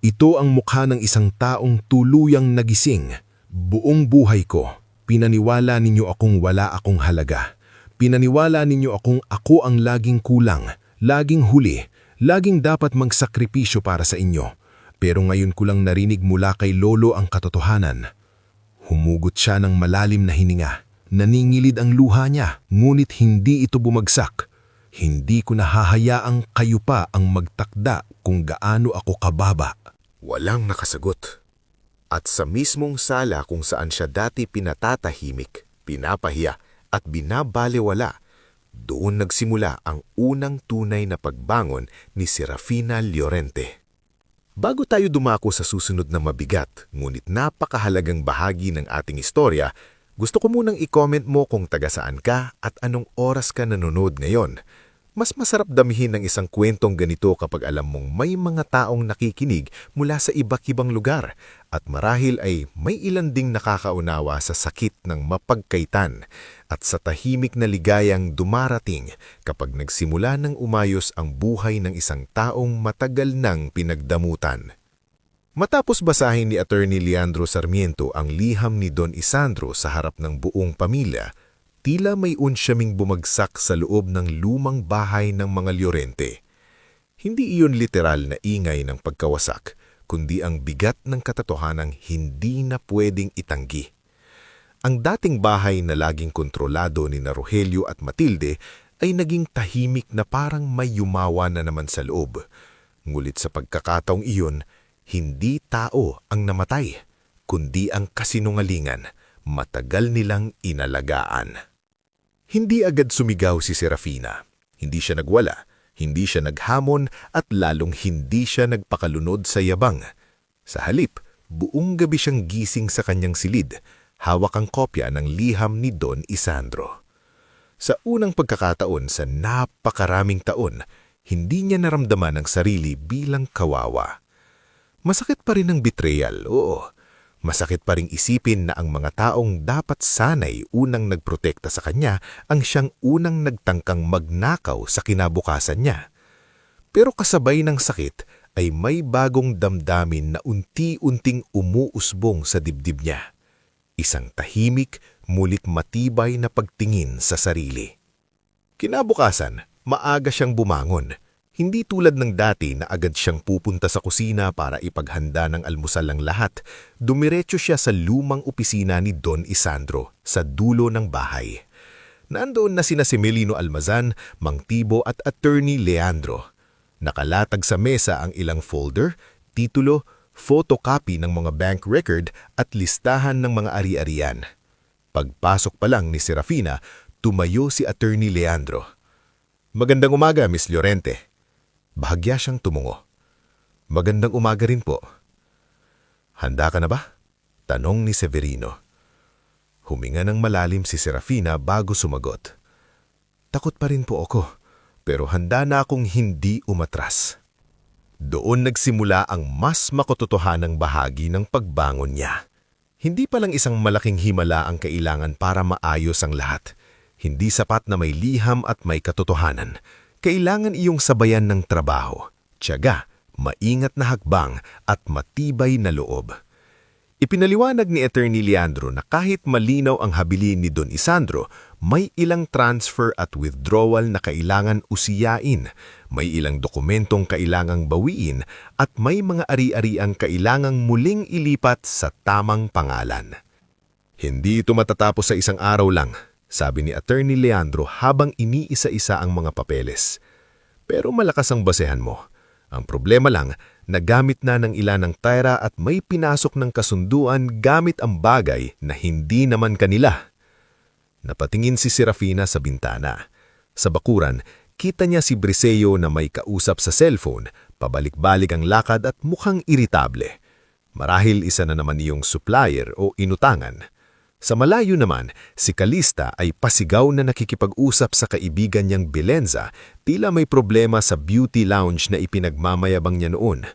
Ito ang mukha ng isang taong tuluyang nagising. "Buong buhay ko, pinaniwala ninyo akong wala akong halaga. Pinaniwala ninyo akong ako ang laging kulang, laging huli, laging dapat magsakripisyo para sa inyo. Pero ngayon ko lang narinig mula kay Lolo ang katotohanan." Humugot siya ng malalim na hininga. Naningilid ang luha niya, ngunit hindi ito bumagsak. "Hindi ko nahahayaang kayo pa ang magtakda kung gaano ako kababa." Walang nakasagot. At sa mismong sala kung saan siya dati pinatatahimik, pinapahiya at binabaliwala, doon nagsimula ang unang tunay na pagbangon ni Serafina Llorente. Bago tayo dumako sa susunod na mabigat, ngunit napakahalagang bahagi ng ating istorya, gusto ko munang i-comment mo kung taga saan ka at anong oras ka nanonood ngayon. Mas masarap damihin ng isang kwentong ganito kapag alam mong may mga taong nakikinig mula sa iba't ibang lugar at marahil ay may ilan ding nakakaunawa sa sakit ng mapagkaitan at sa tahimik na ligayang dumarating kapag nagsimula ng umayos ang buhay ng isang taong matagal nang pinagdamutan. Matapos basahin ni Attorney Leandro Sarmiento ang liham ni Don Isandro sa harap ng buong pamilya, tila may unsyaming bumagsak sa loob ng lumang bahay ng mga Llorente. Hindi iyon literal na ingay ng pagkawasak, kundi ang bigat ng katotohanang hindi na pwedeng itanggi. Ang dating bahay na laging kontrolado ni Rogelio at Matilde ay naging tahimik na parang may yumawa na naman sa loob. Ngulit sa pagkakataong iyon, hindi tao ang namatay, kundi ang kasinungalingan matagal nilang inalagaan. Hindi agad sumigaw si Serafina. Hindi siya nagwala, hindi siya naghamon at lalong hindi siya nagpakalunod sa yabang. Sa halip, Buong gabi siyang gising sa kanyang silid, hawak ang kopya ng liham ni Don Isandro. Sa unang pagkakataon sa napakaraming taon, hindi niya naramdaman ang sarili bilang kawawa. Masakit pa rin ang betrayal, oo. Masakit pa ring isipin na ang mga taong dapat sanay unang nagprotekta sa kanya ang siyang unang nagtangkang magnakaw sa kinabukasan niya. Pero kasabay ng sakit ay may bagong damdamin na unti-unting umuusbong sa dibdib niya. Isang tahimik, mulit matibay na pagtingin sa sarili. Kinabukasan, maaga siyang bumangon. Hindi tulad ng dati na agad siyang pupunta sa kusina para ipaghanda ng almusal ang lahat. Dumiretso siya sa lumang opisina ni Don Isandro sa dulo ng bahay. Nandoon na sina Semilino Almazan, Mang Tibo at Attorney Leandro. Nakalatag sa mesa ang ilang folder, titulo, photocopy ng mga bank record at listahan ng mga ari-arian. Pagpasok pa lang ni Serafina, tumayo si Attorney Leandro. "Magandang umaga, Miss Llorente." Bahagya siyang tumungo. "Magandang umaga rin po." "Handa ka na ba?" tanong ni Severino. Huminga ng malalim si Serafina bago sumagot. "Takot pa rin po ako. Pero handa na akong hindi umatras." Doon nagsimula ang mas makatotohanang bahagi ng pagbangon niya. Hindi pa lang isang malaking himala ang kailangan para maayos ang lahat. Hindi sapat na may liham at may katotohanan. Kailangan iyong sabayan ng trabaho, tiyaga, maingat na hakbang at matibay na loob. Ipinaliwanag ni Attorney Leandro na kahit malinaw ang habilin ni Don Isandro, may ilang transfer at withdrawal na kailangan usiyain, may ilang dokumentong kailangang bawiin at may mga ari-ariang kailangang muling ilipat sa tamang pangalan. "Hindi ito matatapos sa isang araw lang," sabi ni Attorney Leandro habang iniisa-isa ang mga papeles. "Pero malakas ang basehan mo. Ang problema lang, nagamit na ng ilan ng Tyra at may pinasok ng kasunduan gamit ang bagay na hindi naman kanila." Napatingin si Serafina sa bintana. Sa bakuran, kita niya si Briseyo na may kausap sa cellphone, pabalik-balik ang lakad at mukhang iritable. Marahil isa na naman iyong supplier o inutangan. Sa malayo naman, si Calista ay pasigaw na nakikipag-usap sa kaibigan niyang Belenza, tila may problema sa beauty lounge na ipinagmamayabang niya noon.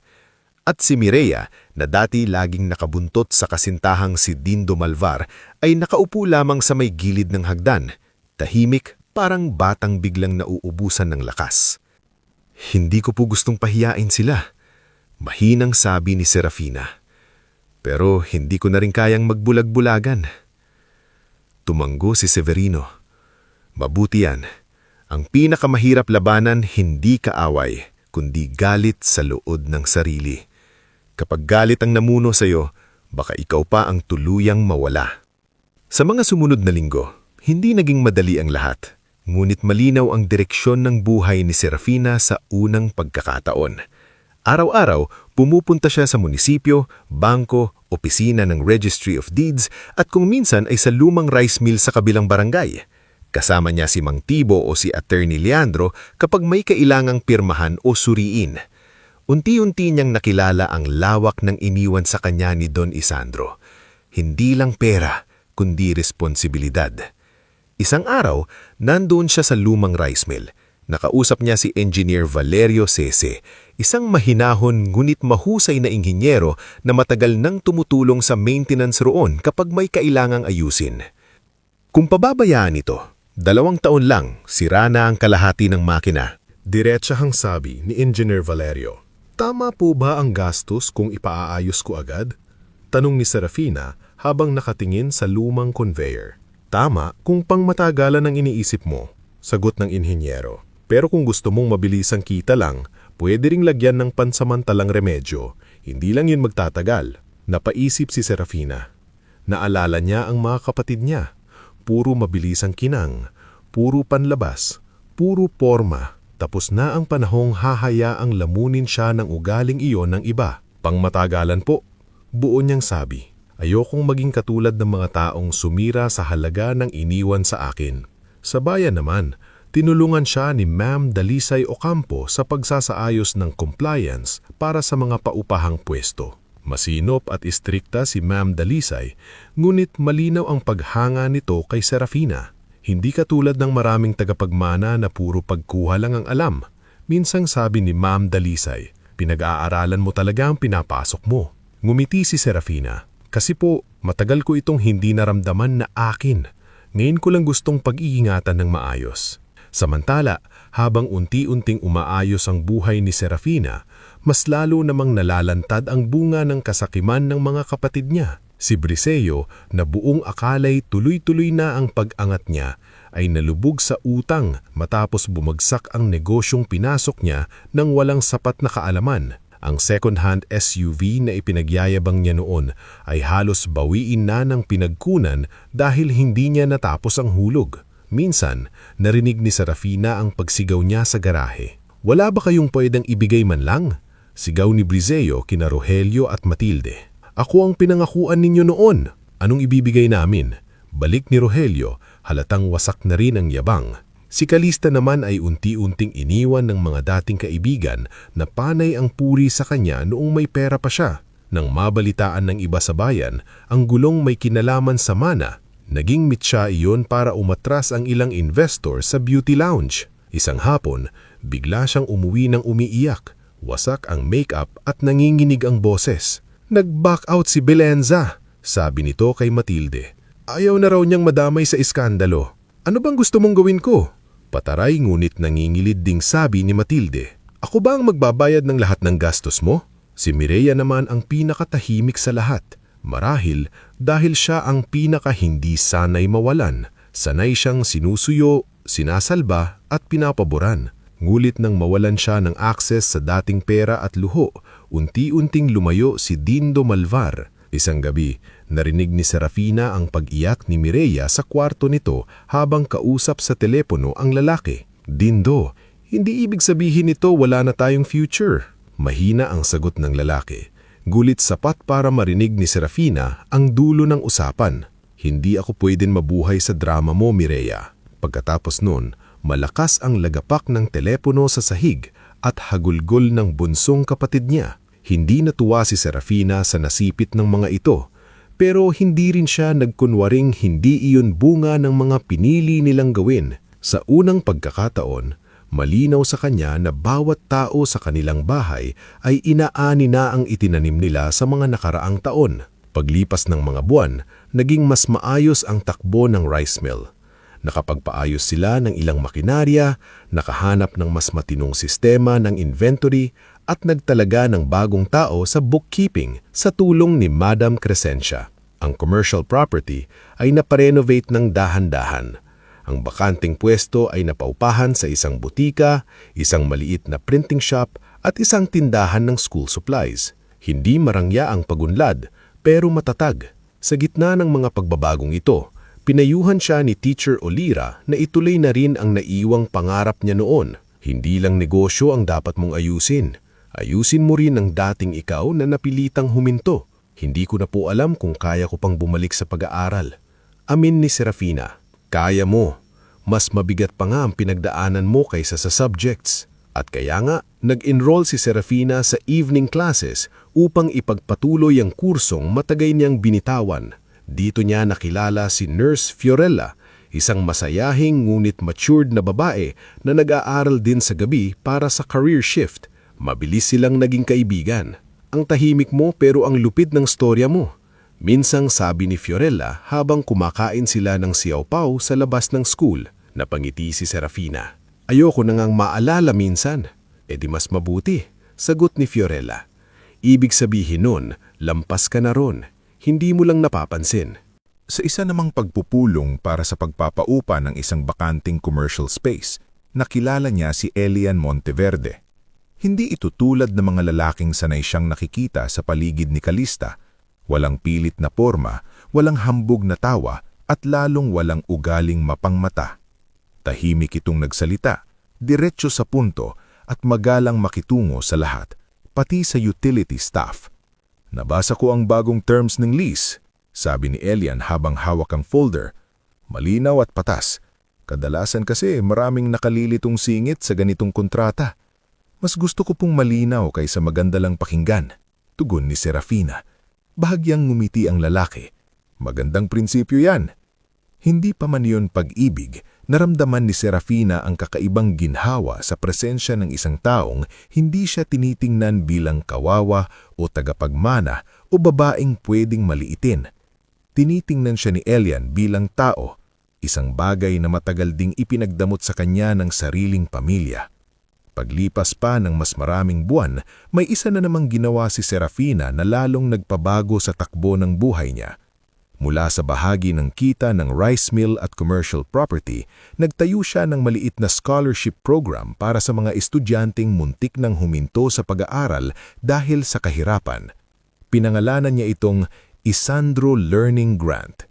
At si Mireya, na dati laging nakabuntot sa kasintahang si Dindo Malvar, ay nakaupo lamang sa may gilid ng hagdan, tahimik parang batang biglang nauubusan ng lakas. "Hindi ko po gustong pahiyain sila," mahinang sabi ni Serafina. "Pero hindi ko na rin kayang magbulag-bulagan." Tumanggo si Severino. "Mabuti yan. Ang pinakamahirap labanan hindi kaaway, kundi galit sa loob ng sarili. Kapag galit ang namuno sa iyo, baka ikaw pa ang tuluyang mawala." Sa mga sumunod na linggo, hindi naging madali ang lahat, ngunit malinaw ang direksyon ng buhay ni Serafina sa unang pagkakataon. Araw-araw, pumupunta siya sa munisipyo, bangko, opisina ng Registry of Deeds at kung minsan ay sa lumang rice mill sa kabilang barangay. Kasama niya si Mang Tibo o si Attorney Leandro kapag may kailangang pirmahan o suriin. Unti-unti niyang nakilala ang lawak ng iniwan sa kanya ni Don Isandro. Hindi lang pera, kundi responsibilidad. Isang araw, nandoon siya sa lumang rice mill. Nakausap niya si Engineer Valerio Sese, isang mahinahon ngunit mahusay na inhinyero na matagal nang tumutulong sa maintenance roon kapag may kailangang ayusin. Kung pababayaan ito, 2 taon lang, sira na ang kalahati ng makina. Diretsahang sabi ni Engineer Valerio. "Tama po ba ang gastos kung ipaaayos ko agad?" tanong ni Serafina habang nakatingin sa lumang conveyor. "Tama kung pangmatagalan ang iniisip mo," sagot ng inhinyero. "Pero kung gusto mong mabilisang kita lang, pwede ring lagyan ng pansamantalang remedyo. Hindi lang yun magtatagal." Napaisip si Serafina. Naalala niya ang mga kapatid niya. Puro mabilisang kinang, puro panlabas, puro porma. Tapos na ang panahong hahayaang lamunin siya ng ugaling iyon ng iba. "Pangmatagalan po," buo niyang sabi. "Ayokong maging katulad ng mga taong sumira sa halaga ng iniwan sa akin." Sa bayan naman, tinulungan siya ni Ma'am Dalisay Ocampo sa pagsasaayos ng compliance para sa mga paupahang pwesto. Masinop at istrikta si Ma'am Dalisay, ngunit malinaw ang paghanga nito kay Serafina. Hindi katulad ng maraming tagapagmana na puro pagkuha lang ang alam. Minsang sabi ni Ma'am Dalisay, pinag-aaralan mo talaga ang pinapasok mo. Ngumiti si Serafina, kasi po matagal ko itong hindi naramdaman na akin. Ngayon ko lang gustong pag-iingatan ng maayos. Samantala, habang unti-unting umaayos ang buhay ni Serafina, mas lalo namang nalalantad ang bunga ng kasakiman ng mga kapatid niya. Si Briseo, na buong akalay tuloy-tuloy na ang pag-angat niya, ay nalubog sa utang matapos bumagsak ang negosyong pinasok niya nang walang sapat na kaalaman. Ang second-hand SUV na ipinagyayabang niya noon ay halos bawiin na ng pinagkunan dahil hindi niya natapos ang hulog. Minsan, narinig ni Serafina ang pagsigaw niya sa garahe. "Wala ba kayong pwedeng ibigay man lang?" Sigaw ni Briseo kina Rogelio at Matilde. "Ako ang pinangakuan ninyo noon. Anong ibibigay namin?" Balik ni Rogelio, halatang wasak na rin ang yabang. Si Calista naman ay unti-unting iniwan ng mga dating kaibigan na panay ang puri sa kanya noong may pera pa siya. Nang mabalitaan ng iba sa bayan, ang gulong may kinalaman sa mana, naging mitsa iyon para umatras ang ilang investor sa beauty lounge. Isang hapon, bigla siyang umuwi ng umiiyak. Wasak ang makeup at nanginginig ang boses. "Nag-back out si Belenza," sabi nito kay Matilde. "Ayaw na raw niyang madamay sa iskandalo. Ano bang gusto mong gawin ko?" Pataray ngunit nangingilid ding sabi ni Matilde. "Ako ba ang magbabayad ng lahat ng gastos mo?" Si Mireya naman ang pinakatahimik sa lahat. Marahil dahil siya ang pinaka-hindi sanay mawalan. Sanay siyang sinusuyo, sinasalba at pinapaboran. Ngulit nang mawalan siya ng akses sa dating pera at luho, unti-unting lumayo si Dindo Malvar. Isang gabi, narinig ni Serafina ang pag-iyak ni Mireya sa kwarto nito habang kausap sa telepono ang lalaki. "Dindo, hindi ibig sabihin nito wala na tayong future." Mahina ang sagot ng lalaki. Gulit sapat para marinig ni Serafina ang dulo ng usapan. "Hindi ako pwedeng mabuhay sa drama mo, Mireya." Pagkatapos nun, malakas ang lagapak ng telepono sa sahig at hagulgol ng bunsong kapatid niya. Hindi natuwa si Serafina sa nasipit ng mga ito, pero hindi rin siya nagkunwaring hindi iyon bunga ng mga pinili nilang gawin. Sa unang pagkakataon, malinaw sa kanya na bawat tao sa kanilang bahay ay inaani na ang itinanim nila sa mga nakaraang taon. Paglipas ng mga buwan, naging mas maayos ang takbo ng rice mill. Nakapagpaayos sila ng ilang makinarya, nakahanap ng mas matinong sistema ng inventory at nagtalaga ng bagong tao sa bookkeeping sa tulong ni Madam Crescencia. Ang commercial property ay naparenovate ng dahan-dahan. Ang bakanting pwesto ay napaupahan sa isang butika, isang maliit na printing shop at isang tindahan ng school supplies. Hindi marangya ang pagunlad, pero matatag. Sa gitna ng mga pagbabagong ito, pinayuhan siya ni Teacher Olira na ituloy na rin ang naiwang pangarap niya noon. Hindi lang negosyo ang dapat mong ayusin. Ayusin mo rin ang dating ikaw na napilitang huminto. "Hindi ko na po alam kung kaya ko pang bumalik sa pag-aaral." Amin ni Serafina. "Kaya mo. Mas mabigat pa nga ang pinagdaanan mo kaysa sa subjects." At kaya nga, nag-enroll si Serafina sa evening classes upang ipagpatuloy ang kursong matagal niyang binitawan. Dito niya nakilala si Nurse Fiorella, isang masayahing ngunit matured na babae na nag-aaral din sa gabi para sa career shift. Mabilis silang naging kaibigan. "Ang tahimik mo pero ang lupid ng storya mo." Minsang sabi ni Fiorella habang kumakain sila ng siopaw sa labas ng school. Napangiti si Serafina. "Ayoko na ngang maalala minsan." "E di mas mabuti," sagot ni Fiorella. "Ibig sabihin nun, lampas ka na ron. Hindi mo lang napapansin." Sa isa namang pagpupulong para sa pagpapaupa ng isang bakanting commercial space, nakilala niya si Elian Monteverde. Hindi ito tulad ng mga lalaking sanay siyang nakikita sa paligid ni Calista. Walang pilit na porma, walang hambog na tawa, at lalong walang ugaling mapangmata. Tahimik itong nagsalita, diretso sa punto at magalang makitungo sa lahat, pati sa utility staff. "Nabasa ko ang bagong terms ng lease," sabi ni Elian habang hawak ang folder. "Malinaw at patas. Kadalasan kasi maraming nakalilitong singit sa ganitong kontrata. Mas gusto ko pong malinaw kaysa maganda lang pakinggan." Tugon ni Serafina. Bahagyang ngumiti ang lalaki. Magandang prinsipyo yan. Hindi pa man yun pag-ibig, naramdaman ni Serafina ang kakaibang ginhawa sa presensya ng isang taong hindi siya tinitingnan bilang kawawa o tagapagmana o babaeng pwedeng maliitin. Tinitingnan siya ni Elian bilang tao, isang bagay na matagal ding ipinagdamot sa kanya ng sariling pamilya. Paglipas pa ng mas maraming buwan, may isa na namang ginawa si Serafina na lalong nagpabago sa takbo ng buhay niya. Mula sa bahagi ng kita ng rice mill at commercial property, nagtayo siya ng maliit na scholarship program para sa mga estudyanteng muntik ng huminto sa pag-aaral dahil sa kahirapan. Pinangalanan niya itong Isandro Learning Grant.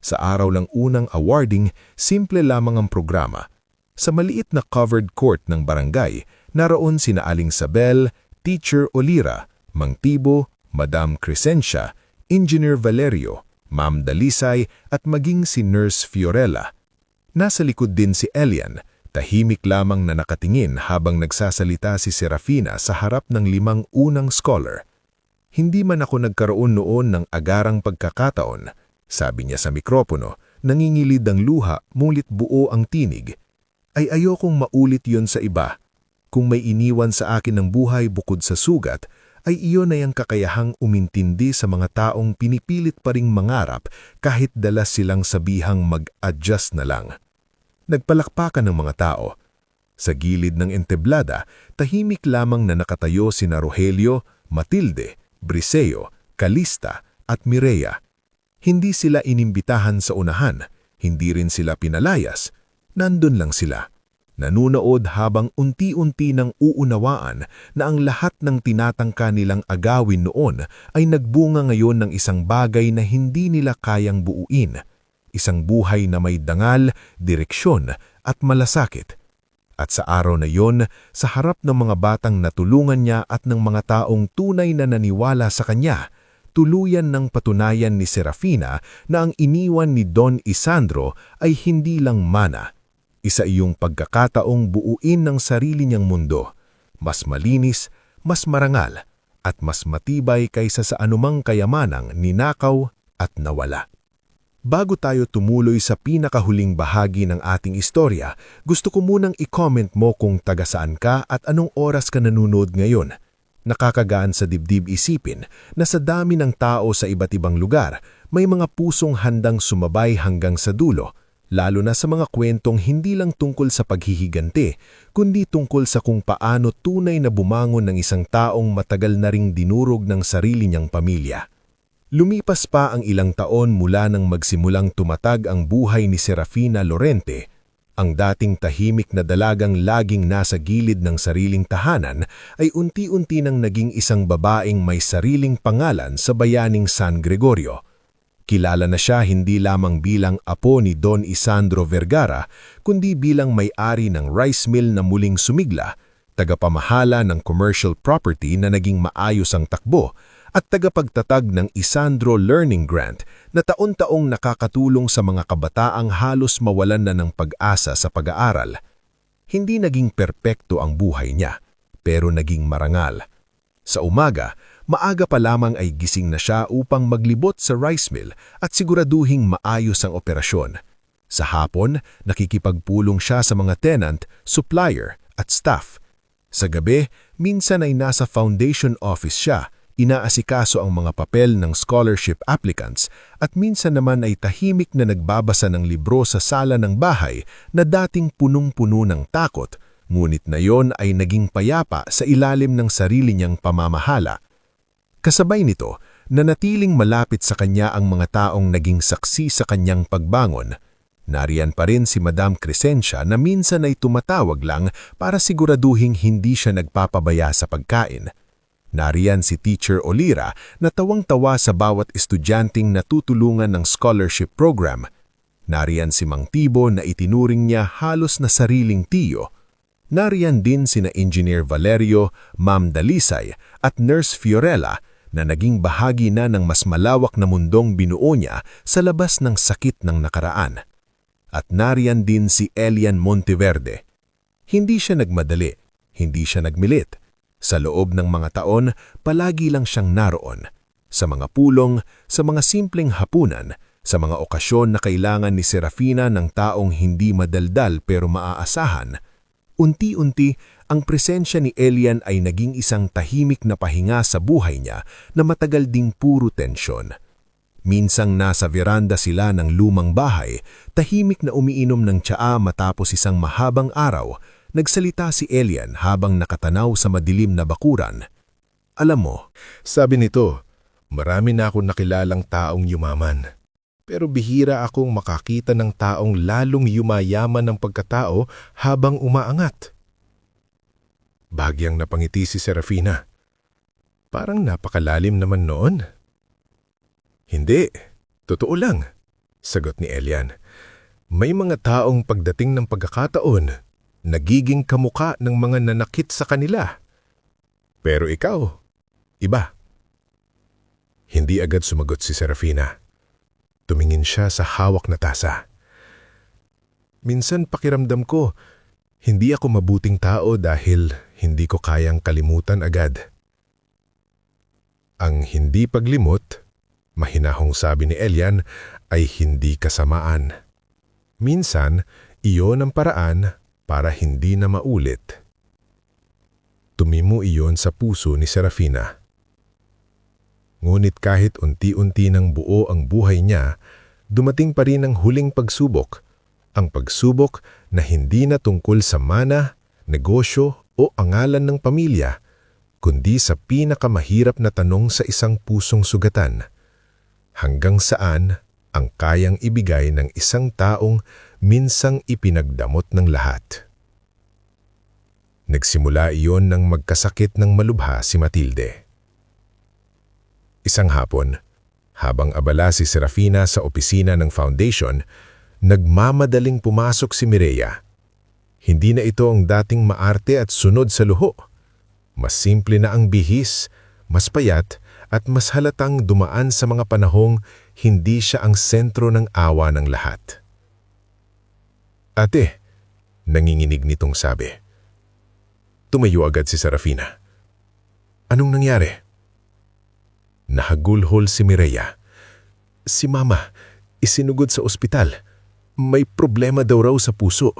Sa araw ng unang awarding, simple lamang ang programa. Sa maliit na covered court ng barangay, naroon sina Aling Sabel, Teacher Olira, Mang Tibo, Madam Crescencia, Engineer Valerio, Ma'am Dalisay at maging si Nurse Fiorella. Nasa likod din si Elian, tahimik lamang na nakatingin habang nagsasalita si Serafina sa harap ng 5 unang scholar. Hindi man ako nagkaroon noon ng agarang pagkakataon, sabi niya sa mikropono, nangingilid ang luha ngunit buo ang tinig. Ay ayokong maulit yon sa iba. Kung may iniwan sa akin ng buhay bukod sa sugat, ay iyon ay ang kakayahang umintindi sa mga taong pinipilit pa ring mangarap kahit dalas silang sabihang mag-adjust na lang. Nagpalakpakan ng mga tao. Sa gilid ng entablada, tahimik lamang na nakatayo sina Rogelio, Matilde, Briseo, Calista at Mireya. Hindi sila inimbitahan sa unahan, hindi rin sila pinalayas. Nandun lang sila, nanunood habang unti-unti nang uunawaan na ang lahat ng tinatangka nilang agawin noon ay nagbunga ngayon ng isang bagay na hindi nila kayang buuin, isang buhay na may dangal, direksyon at malasakit. At sa araw na yon, sa harap ng mga batang natulungan niya at ng mga taong tunay na naniwala sa kanya, tuluyan ng patunayan ni Serafina na ang iniwan ni Don Isandro ay hindi lang mana. Isa iyong pagkakataong buuin ng sarili niyang mundo, mas malinis, mas marangal, at mas matibay kaysa sa anumang kayamanang ninakaw at nawala. Bago tayo tumuloy sa pinakahuling bahagi ng ating istorya, gusto ko munang i-comment mo kung taga saan ka at anong oras ka nanonood ngayon. Nakakagaan sa dibdib isipin na sa dami ng tao sa iba't ibang lugar, may mga pusong handang sumabay hanggang sa dulo, lalo na sa mga kwentong hindi lang tungkol sa paghihiganti, kundi tungkol sa kung paano tunay na bumangon ng isang taong matagal na ring dinurog ng sarili niyang pamilya. Lumipas pa ang ilang taon mula nang magsimulang tumatag ang buhay ni Serafina Lorente, ang dating tahimik na dalagang laging nasa gilid ng sariling tahanan ay unti-unti nang naging isang babaeng may sariling pangalan sa bayaning San Gregorio. Kilala na siya hindi lamang bilang apo ni Don Isandro Vergara, kundi bilang may-ari ng rice mill na muling sumigla, tagapamahala ng commercial property na naging maayos ang takbo, at tagapagtatag ng Isandro Learning Grant na taon-taong nakakatulong sa mga kabataang halos mawalan na ng pag-asa sa pag-aaral. Hindi naging perpekto ang buhay niya, pero naging marangal. Sa umaga, maaga pa lamang ay gising na siya upang maglibot sa rice mill at siguraduhing maayos ang operasyon. Sa hapon, nakikipagpulong siya sa mga tenant, supplier at staff. Sa gabi, minsan ay nasa foundation office siya, inaasikaso ang mga papel ng scholarship applicants at minsan naman ay tahimik na nagbabasa ng libro sa sala ng bahay na dating punong-puno ng takot, ngunit na yon ay naging payapa sa ilalim ng sarili niyang pamamahala. Kasabay nito, nanatiling malapit sa kanya ang mga taong naging saksi sa kanyang pagbangon. Nariyan pa rin si Madam Crescencia na minsan ay tumatawag lang para siguraduhing hindi siya nagpapabaya sa pagkain. Nariyan si Teacher Olira na tawang-tawa sa bawat estudyanteng natutulungan ng scholarship program. Nariyan si Mang Tibo na itinuring niya halos na sariling tiyo. Nariyan din sina Engineer Valerio, Ma'am Dalisay at Nurse Fiorella na naging bahagi na ng mas malawak na mundong binuo niya sa labas ng sakit ng nakaraan. At nariyan din si Elian Monteverde. Hindi siya nagmadali, hindi siya nagmilit. Sa loob ng mga taon, palagi lang siyang naroon. Sa mga pulong, sa mga simpleng hapunan, sa mga okasyon na kailangan ni Serafina ng taong hindi madaldal pero maaasahan, unti-unti ang presensya ni Elian ay naging isang tahimik na pahinga sa buhay niya na matagal ding puro tensyon. Minsang nasa veranda sila ng lumang bahay, tahimik na umiinom ng tsaa matapos isang mahabang araw, nagsalita si Elian habang nakatanaw sa madilim na bakuran. Alam mo, Sabi nito, marami na akong nakilalang taong yumaman. Pero bihira akong makakita ng taong lalong yumayaman ng pagkatao habang umaangat. Bagyang napangiti si Serafina. Parang napakalalim naman noon. Hindi, totoo lang, sagot ni Elian. May mga taong pagdating ng pagkakataon, nagiging kamuka ng mga nanakit sa kanila. Pero ikaw, iba. Hindi agad sumagot si Serafina. Tumingin siya sa hawak na tasa. Minsan pakiramdam ko, hindi ako mabuting tao dahil hindi ko kayang kalimutan agad. Ang hindi paglimot, mahinahong sabi ni Elian, ay hindi kasamaan. Minsan, iyon ang paraan para hindi na maulit. Tumimo iyon sa puso ni Serafina. Ngunit kahit unti-unti ng buo ang buhay niya, dumating pa rin ang huling pagsubok. Ang pagsubok na hindi na tungkol sa mana, negosyo o angalan ng pamilya, kundi sa pinakamahirap na tanong sa isang pusong sugatan. Hanggang saan ang kayang ibigay ng isang taong minsang ipinagdamot ng lahat? Nagsimula iyon nang magkasakit ng malubha si Matilde. Isang hapon, habang abala si Serafina sa opisina ng foundation, nagmamadaling pumasok si Mireya. Hindi na ito ang dating maarte at sunod sa luho. Mas simple na ang bihis, mas payat at mas halatang dumaan sa mga panahong hindi siya ang sentro ng awa ng lahat. Ate, nanginginig nitong sabi. Tumayo agad si Serafina. Anong nangyari? Nahagulhol si Mireya. Si Mama, isinugod sa ospital. May problema daw raw sa puso.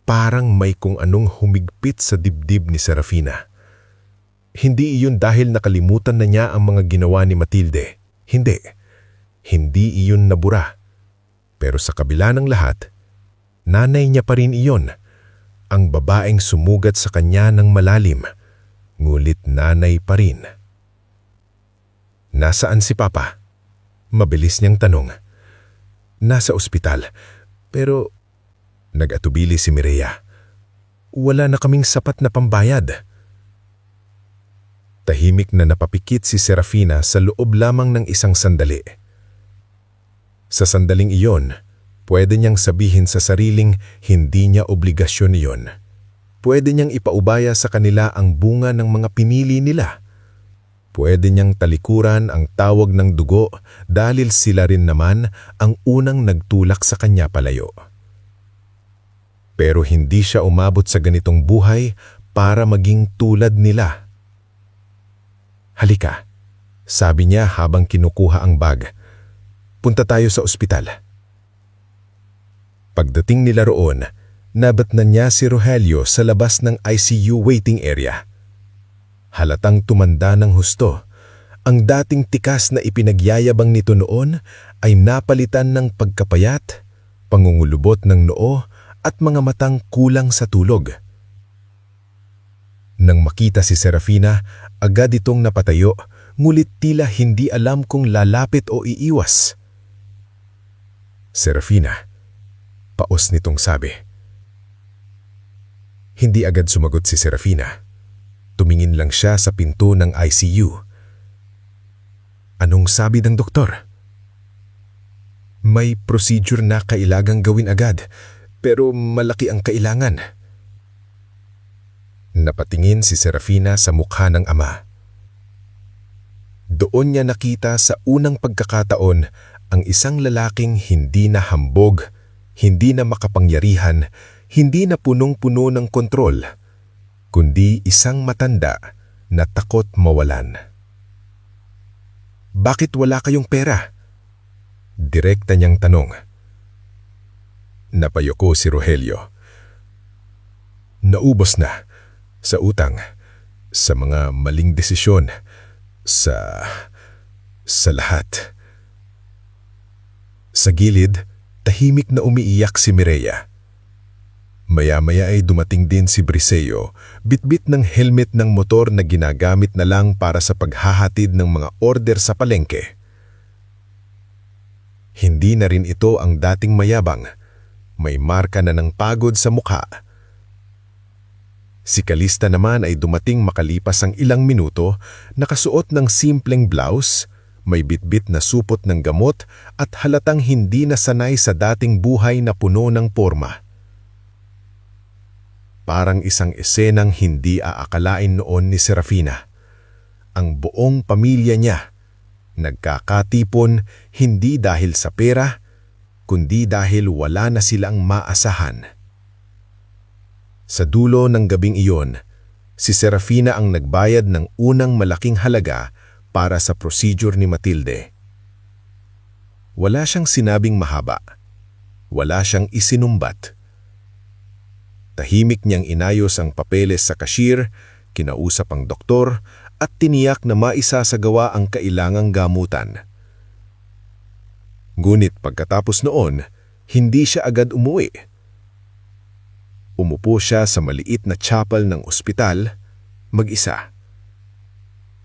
Parang may kung anong humigpit sa dibdib ni Serafina. Hindi iyon dahil nakalimutan na niya ang mga ginawa ni Matilde. Hindi. Hindi iyon nabura. Pero sa kabila ng lahat, nanay niya pa rin iyon. Ang babaeng sumugat sa kanya ng malalim. Ngulit nanay pa rin. Nasaan si Papa? Mabilis niyang tanong. Nasa ospital. Pero nag-atubili si Mireya. Wala na kaming sapat na pambayad. Tahimik na napapikit si Serafina sa loob lamang ng isang sandali. Sa sandaling iyon, pwede niyang sabihin sa sariling hindi niya obligasyon iyon. Pwede niyang ipaubaya sa kanila ang bunga ng mga pinili nila. Pwede niyang talikuran ang tawag ng dugo dahil sila rin naman ang unang nagtulak sa kanya palayo. Pero hindi siya umabot sa ganitong buhay para maging tulad nila. Halika, sabi niya habang kinukuha ang bag. Punta tayo sa ospital. Pagdating nila roon, nabatnan niya si Rogelio sa labas ng ICU waiting area. Halatang tumanda ng husto. Ang dating tikas na ipinagyayabang nito noon ay napalitan ng pagkapayat, pangungulubot ng noo at mga matang kulang sa tulog. Nang makita si Serafina, agad itong napatayo, ngulit tila hindi alam kung lalapit o iiwas. Serafina, paos nitong sabi. Hindi agad sumagot si Serafina. Tumingin lang siya sa pinto ng ICU. Anong sabi ng doktor? May procedure na kailangang gawin agad, pero malaki ang kailangan. Napatingin si Serafina sa mukha ng ama. Doon niya nakita sa unang pagkakataon ang isang lalaking hindi na hambog, hindi na makapangyarihan, hindi na punong-puno ng kontrol. kundi isang matanda na takot mawalan. "Bakit wala kayong pera?" Direkta niyang tanong. Napayuko si Rogelio. "Naubos na. Sa utang, sa mga maling desisyon, sa lahat." Sa gilid, tahimik na umiiyak si Mireya. Maya-maya ay dumating din si Briseo, bitbit ng helmet ng motor na ginagamit na lang para sa paghahatid ng mga order sa palengke. Hindi na rin ito ang dating mayabang, may marka na ng pagod sa mukha. Si Calista naman ay dumating makalipas ang ilang minuto, nakasuot ng simpleng blouse, may bitbit na supot ng gamot at halatang hindi na sanay sa dating buhay na puno ng porma. Parang isang esenang hindi aakalain noon ni Serafina. Ang buong pamilya niya, nagkakatipon hindi dahil sa pera, kundi dahil wala na silang maasahan. Sa dulo ng gabing iyon, si Serafina ang nagbayad ng unang malaking halaga para sa procedure ni Matilde. Wala siyang sinabing mahaba. Wala siyang isinumbat. Tahimik niyang inayos ang papeles sa cashier, kinausap ang doktor at tiniyak na maisasagawa ang kailangang gamutan. Ngunit pagkatapos noon, hindi siya agad umuwi. Umupo siya sa maliit na chapel ng ospital, mag-isa.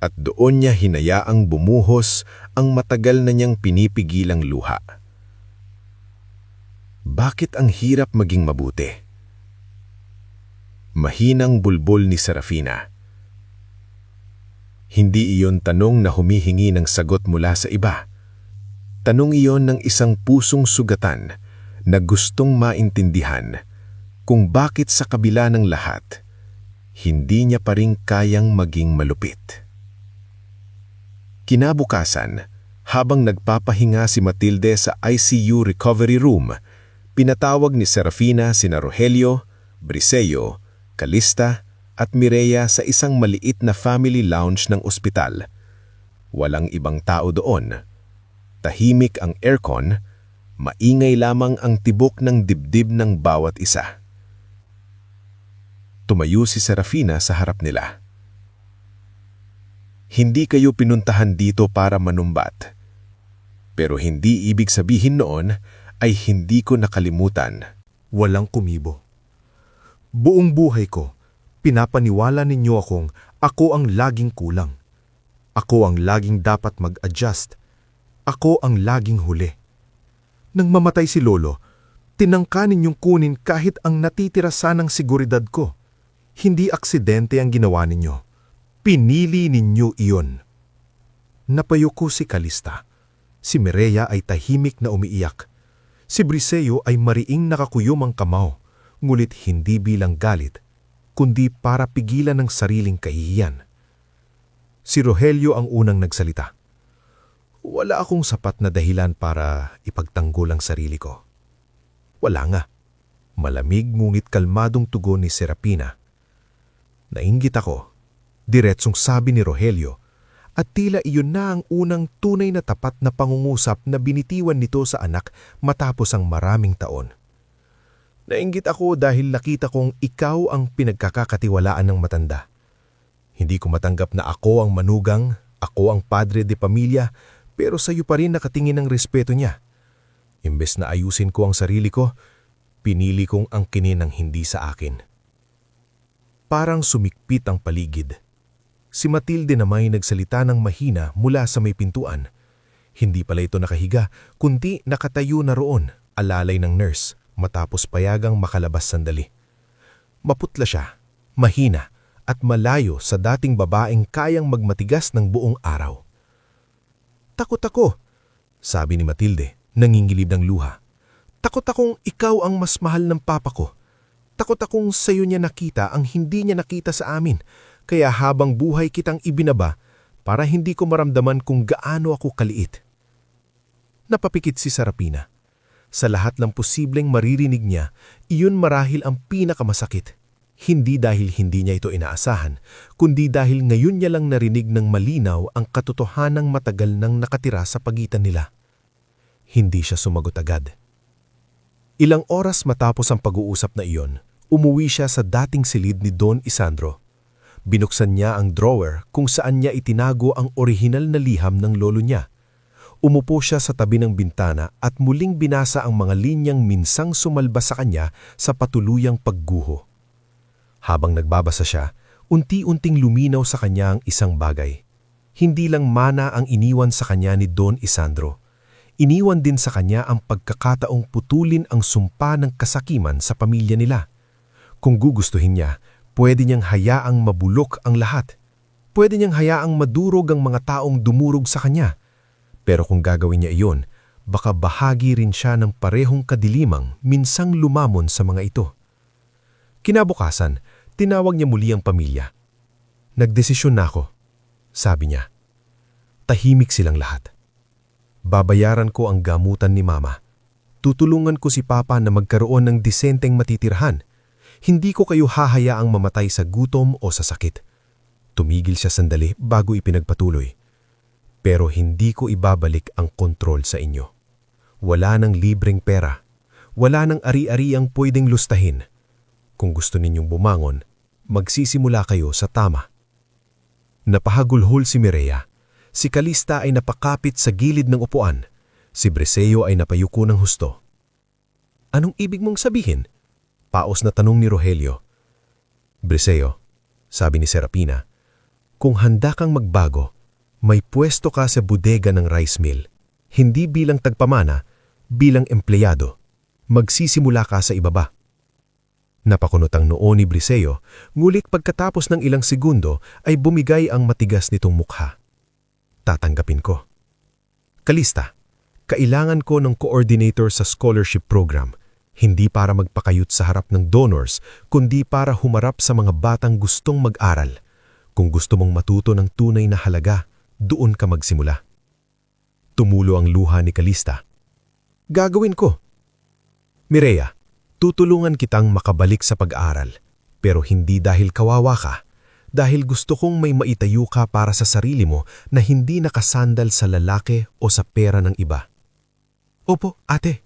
At doon niya hinayaang bumuhos ang matagal na niyang pinipigilang luha. Bakit ang hirap maging mabuti? Mahinang bulbul ni Serafina. Hindi iyon tanong na humihingi ng sagot mula sa iba. Tanong iyon ng isang pusong sugatan na gustong maintindihan kung bakit sa kabila ng lahat, hindi niya pa rin kayang maging malupit. Kinabukasan, habang nagpapahinga si Matilde sa ICU recovery room, pinatawag ni Serafina sina Rogelio, Briseo, Calista at Mireya sa isang maliit na family lounge ng ospital. Walang ibang tao doon. Tahimik ang aircon, maingay lamang ang tibok ng dibdib ng bawat isa. Tumayo si Serafina sa harap nila. "Hindi kayo pinuntahan dito para manumbat. Pero hindi ibig sabihin noon ay hindi ko nakalimutan." Walang kumibo. Buong buhay ko, pinapaniwala ninyo akong ako ang laging kulang. Ako ang laging dapat mag-adjust. Ako ang laging huli. Nang mamatay si Lolo, tinangka ninyong kunin kahit ang natitira sanang seguridad ko. Hindi aksidente ang ginawa ninyo. Pinili ninyo iyon. Napayuko si Calista. Si Mireya ay tahimik na umiiyak. Si Briseo ay mariing nakakuyom ang kamao, ngulit hindi bilang galit, kundi para pigilan ng sariling kahihiyan. Si Rogelio ang unang nagsalita. "Wala akong sapat na dahilan para ipagtanggol ang sarili ko." Wala nga. Malamig ngunit kalmadong tugon ni Serafina. Nainggit ako, diretsong sabi ni Rogelio, at tila iyon na ang unang tunay na tapat na pangungusap na binitiwan nito sa anak matapos ang maraming taon. Nainggit ako dahil nakita kong ikaw ang pinagkakatiwalaan ng matanda. Hindi ko matanggap na ako ang manugang, ako ang padre de pamilya, pero sa iyo pa rin nakatingin ang respeto niya. Imbes na ayusin ko ang sarili ko, pinili kong angkinin ang hindi sa akin. Parang sumikpit ang paligid. Si Matilde na may nagsalita ng mahina mula sa may pintuan. Hindi pala ito nakahiga, kundi nakatayo na roon, alalay ng nurse, matapos payagang makalabas sandali. Maputla siya, mahina, at malayo sa dating babaeng kayang magmatigas ng buong araw. "Takot ako," sabi ni Matilde, nangingilib ng luha. "Takot akong ikaw ang mas mahal ng papa ko. Takot akong sayo niya nakita ang hindi niya nakita sa amin, kaya habang buhay kitang ibinaba para hindi ko maramdaman kung gaano ako kaliit." Napapikit si Serafina. Sa lahat ng posibleng maririnig niya, iyon marahil ang pinakamasakit. Hindi dahil hindi niya ito inaasahan, kundi dahil ngayon niya lang narinig ng malinaw ang katotohanang matagal nang nakatira sa pagitan nila. Hindi siya sumagot agad. Ilang oras matapos ang pag-uusap na iyon, umuwi siya sa dating silid ni Don Isandro. Binuksan niya ang drawer kung saan niya itinago ang orihinal na liham ng lolo niya. Umupo siya sa tabi ng bintana at muling binasa ang mga linyang minsang sumalba sa kanya sa patuluyang pagguho. Habang nagbabasa siya, unti-unting luminaw sa kanya ang isang bagay. Hindi lang mana ang iniwan sa kanya ni Don Isandro. Iniwan din sa kanya ang pagkakataong putulin ang sumpa ng kasakiman sa pamilya nila. Kung gugustuhin niya, pwede niyang hayaang mabulok ang lahat. Pwede niyang hayaang madurog ang mga taong dumurog sa kanya. Pero kung gagawin niya iyon, baka bahagi rin siya ng parehong kadilimang minsang lumamon sa mga ito. Kinabukasan, tinawag niya muli ang pamilya. Nagdesisyon na ako, sabi niya. Tahimik silang lahat. Babayaran ko ang gamutan ni Mama. Tutulungan ko si Papa na magkaroon ng disenteng matitirhan. Hindi ko kayo hahayaang mamatay sa gutom o sa sakit. Tumigil siya sandali bago ipinagpatuloy. Pero hindi ko ibabalik ang kontrol sa inyo. Wala nang libreng pera. Wala nang ari-ari ang pwedeng lustahin. Kung gusto ninyong bumangon, magsisimula kayo sa tama. Napahagulhol si Mireya. Si Calista ay napakapit sa gilid ng upuan. Si Briseo ay napayuko ng husto. Anong ibig mong sabihin? Paos na tanong ni Rogelio. Briseo, sabi ni Serapina, kung handa kang magbago, may pwesto ka sa bodega ng rice mill. Hindi bilang tagpamana, bilang empleyado. Magsisimula ka sa ibaba. Napakunot ang noo ni Briseo, ngulit pagkatapos ng ilang segundo ay bumigay ang matigas nitong mukha. Tatanggapin ko. Calista, kailangan ko ng coordinator sa scholarship program, hindi para magpakayut sa harap ng donors, kundi para humarap sa mga batang gustong mag-aral. Kung gusto mong matuto ng tunay na halaga, doon ka magsimula. Tumulo ang luha ni Calista. Gagawin ko. Mireya, tutulungan kitang makabalik sa pag-aaral, pero hindi dahil kawawa ka. Dahil gusto kong may maitayo ka para sa sarili mo na hindi nakasandal sa lalaki o sa pera ng iba. Opo, ate.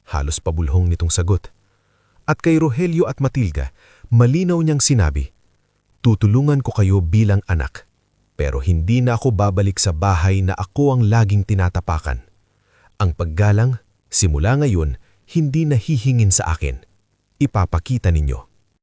Halos pabulhong nitong sagot. At kay Rogelio at Matilda, malinaw niyang sinabi, tutulungan ko kayo bilang anak, pero hindi na ako babalik sa bahay na ako ang laging tinatapakan. Ang paggalang, simula ngayon, hindi nahihingin sa akin. Ipapakita ninyo.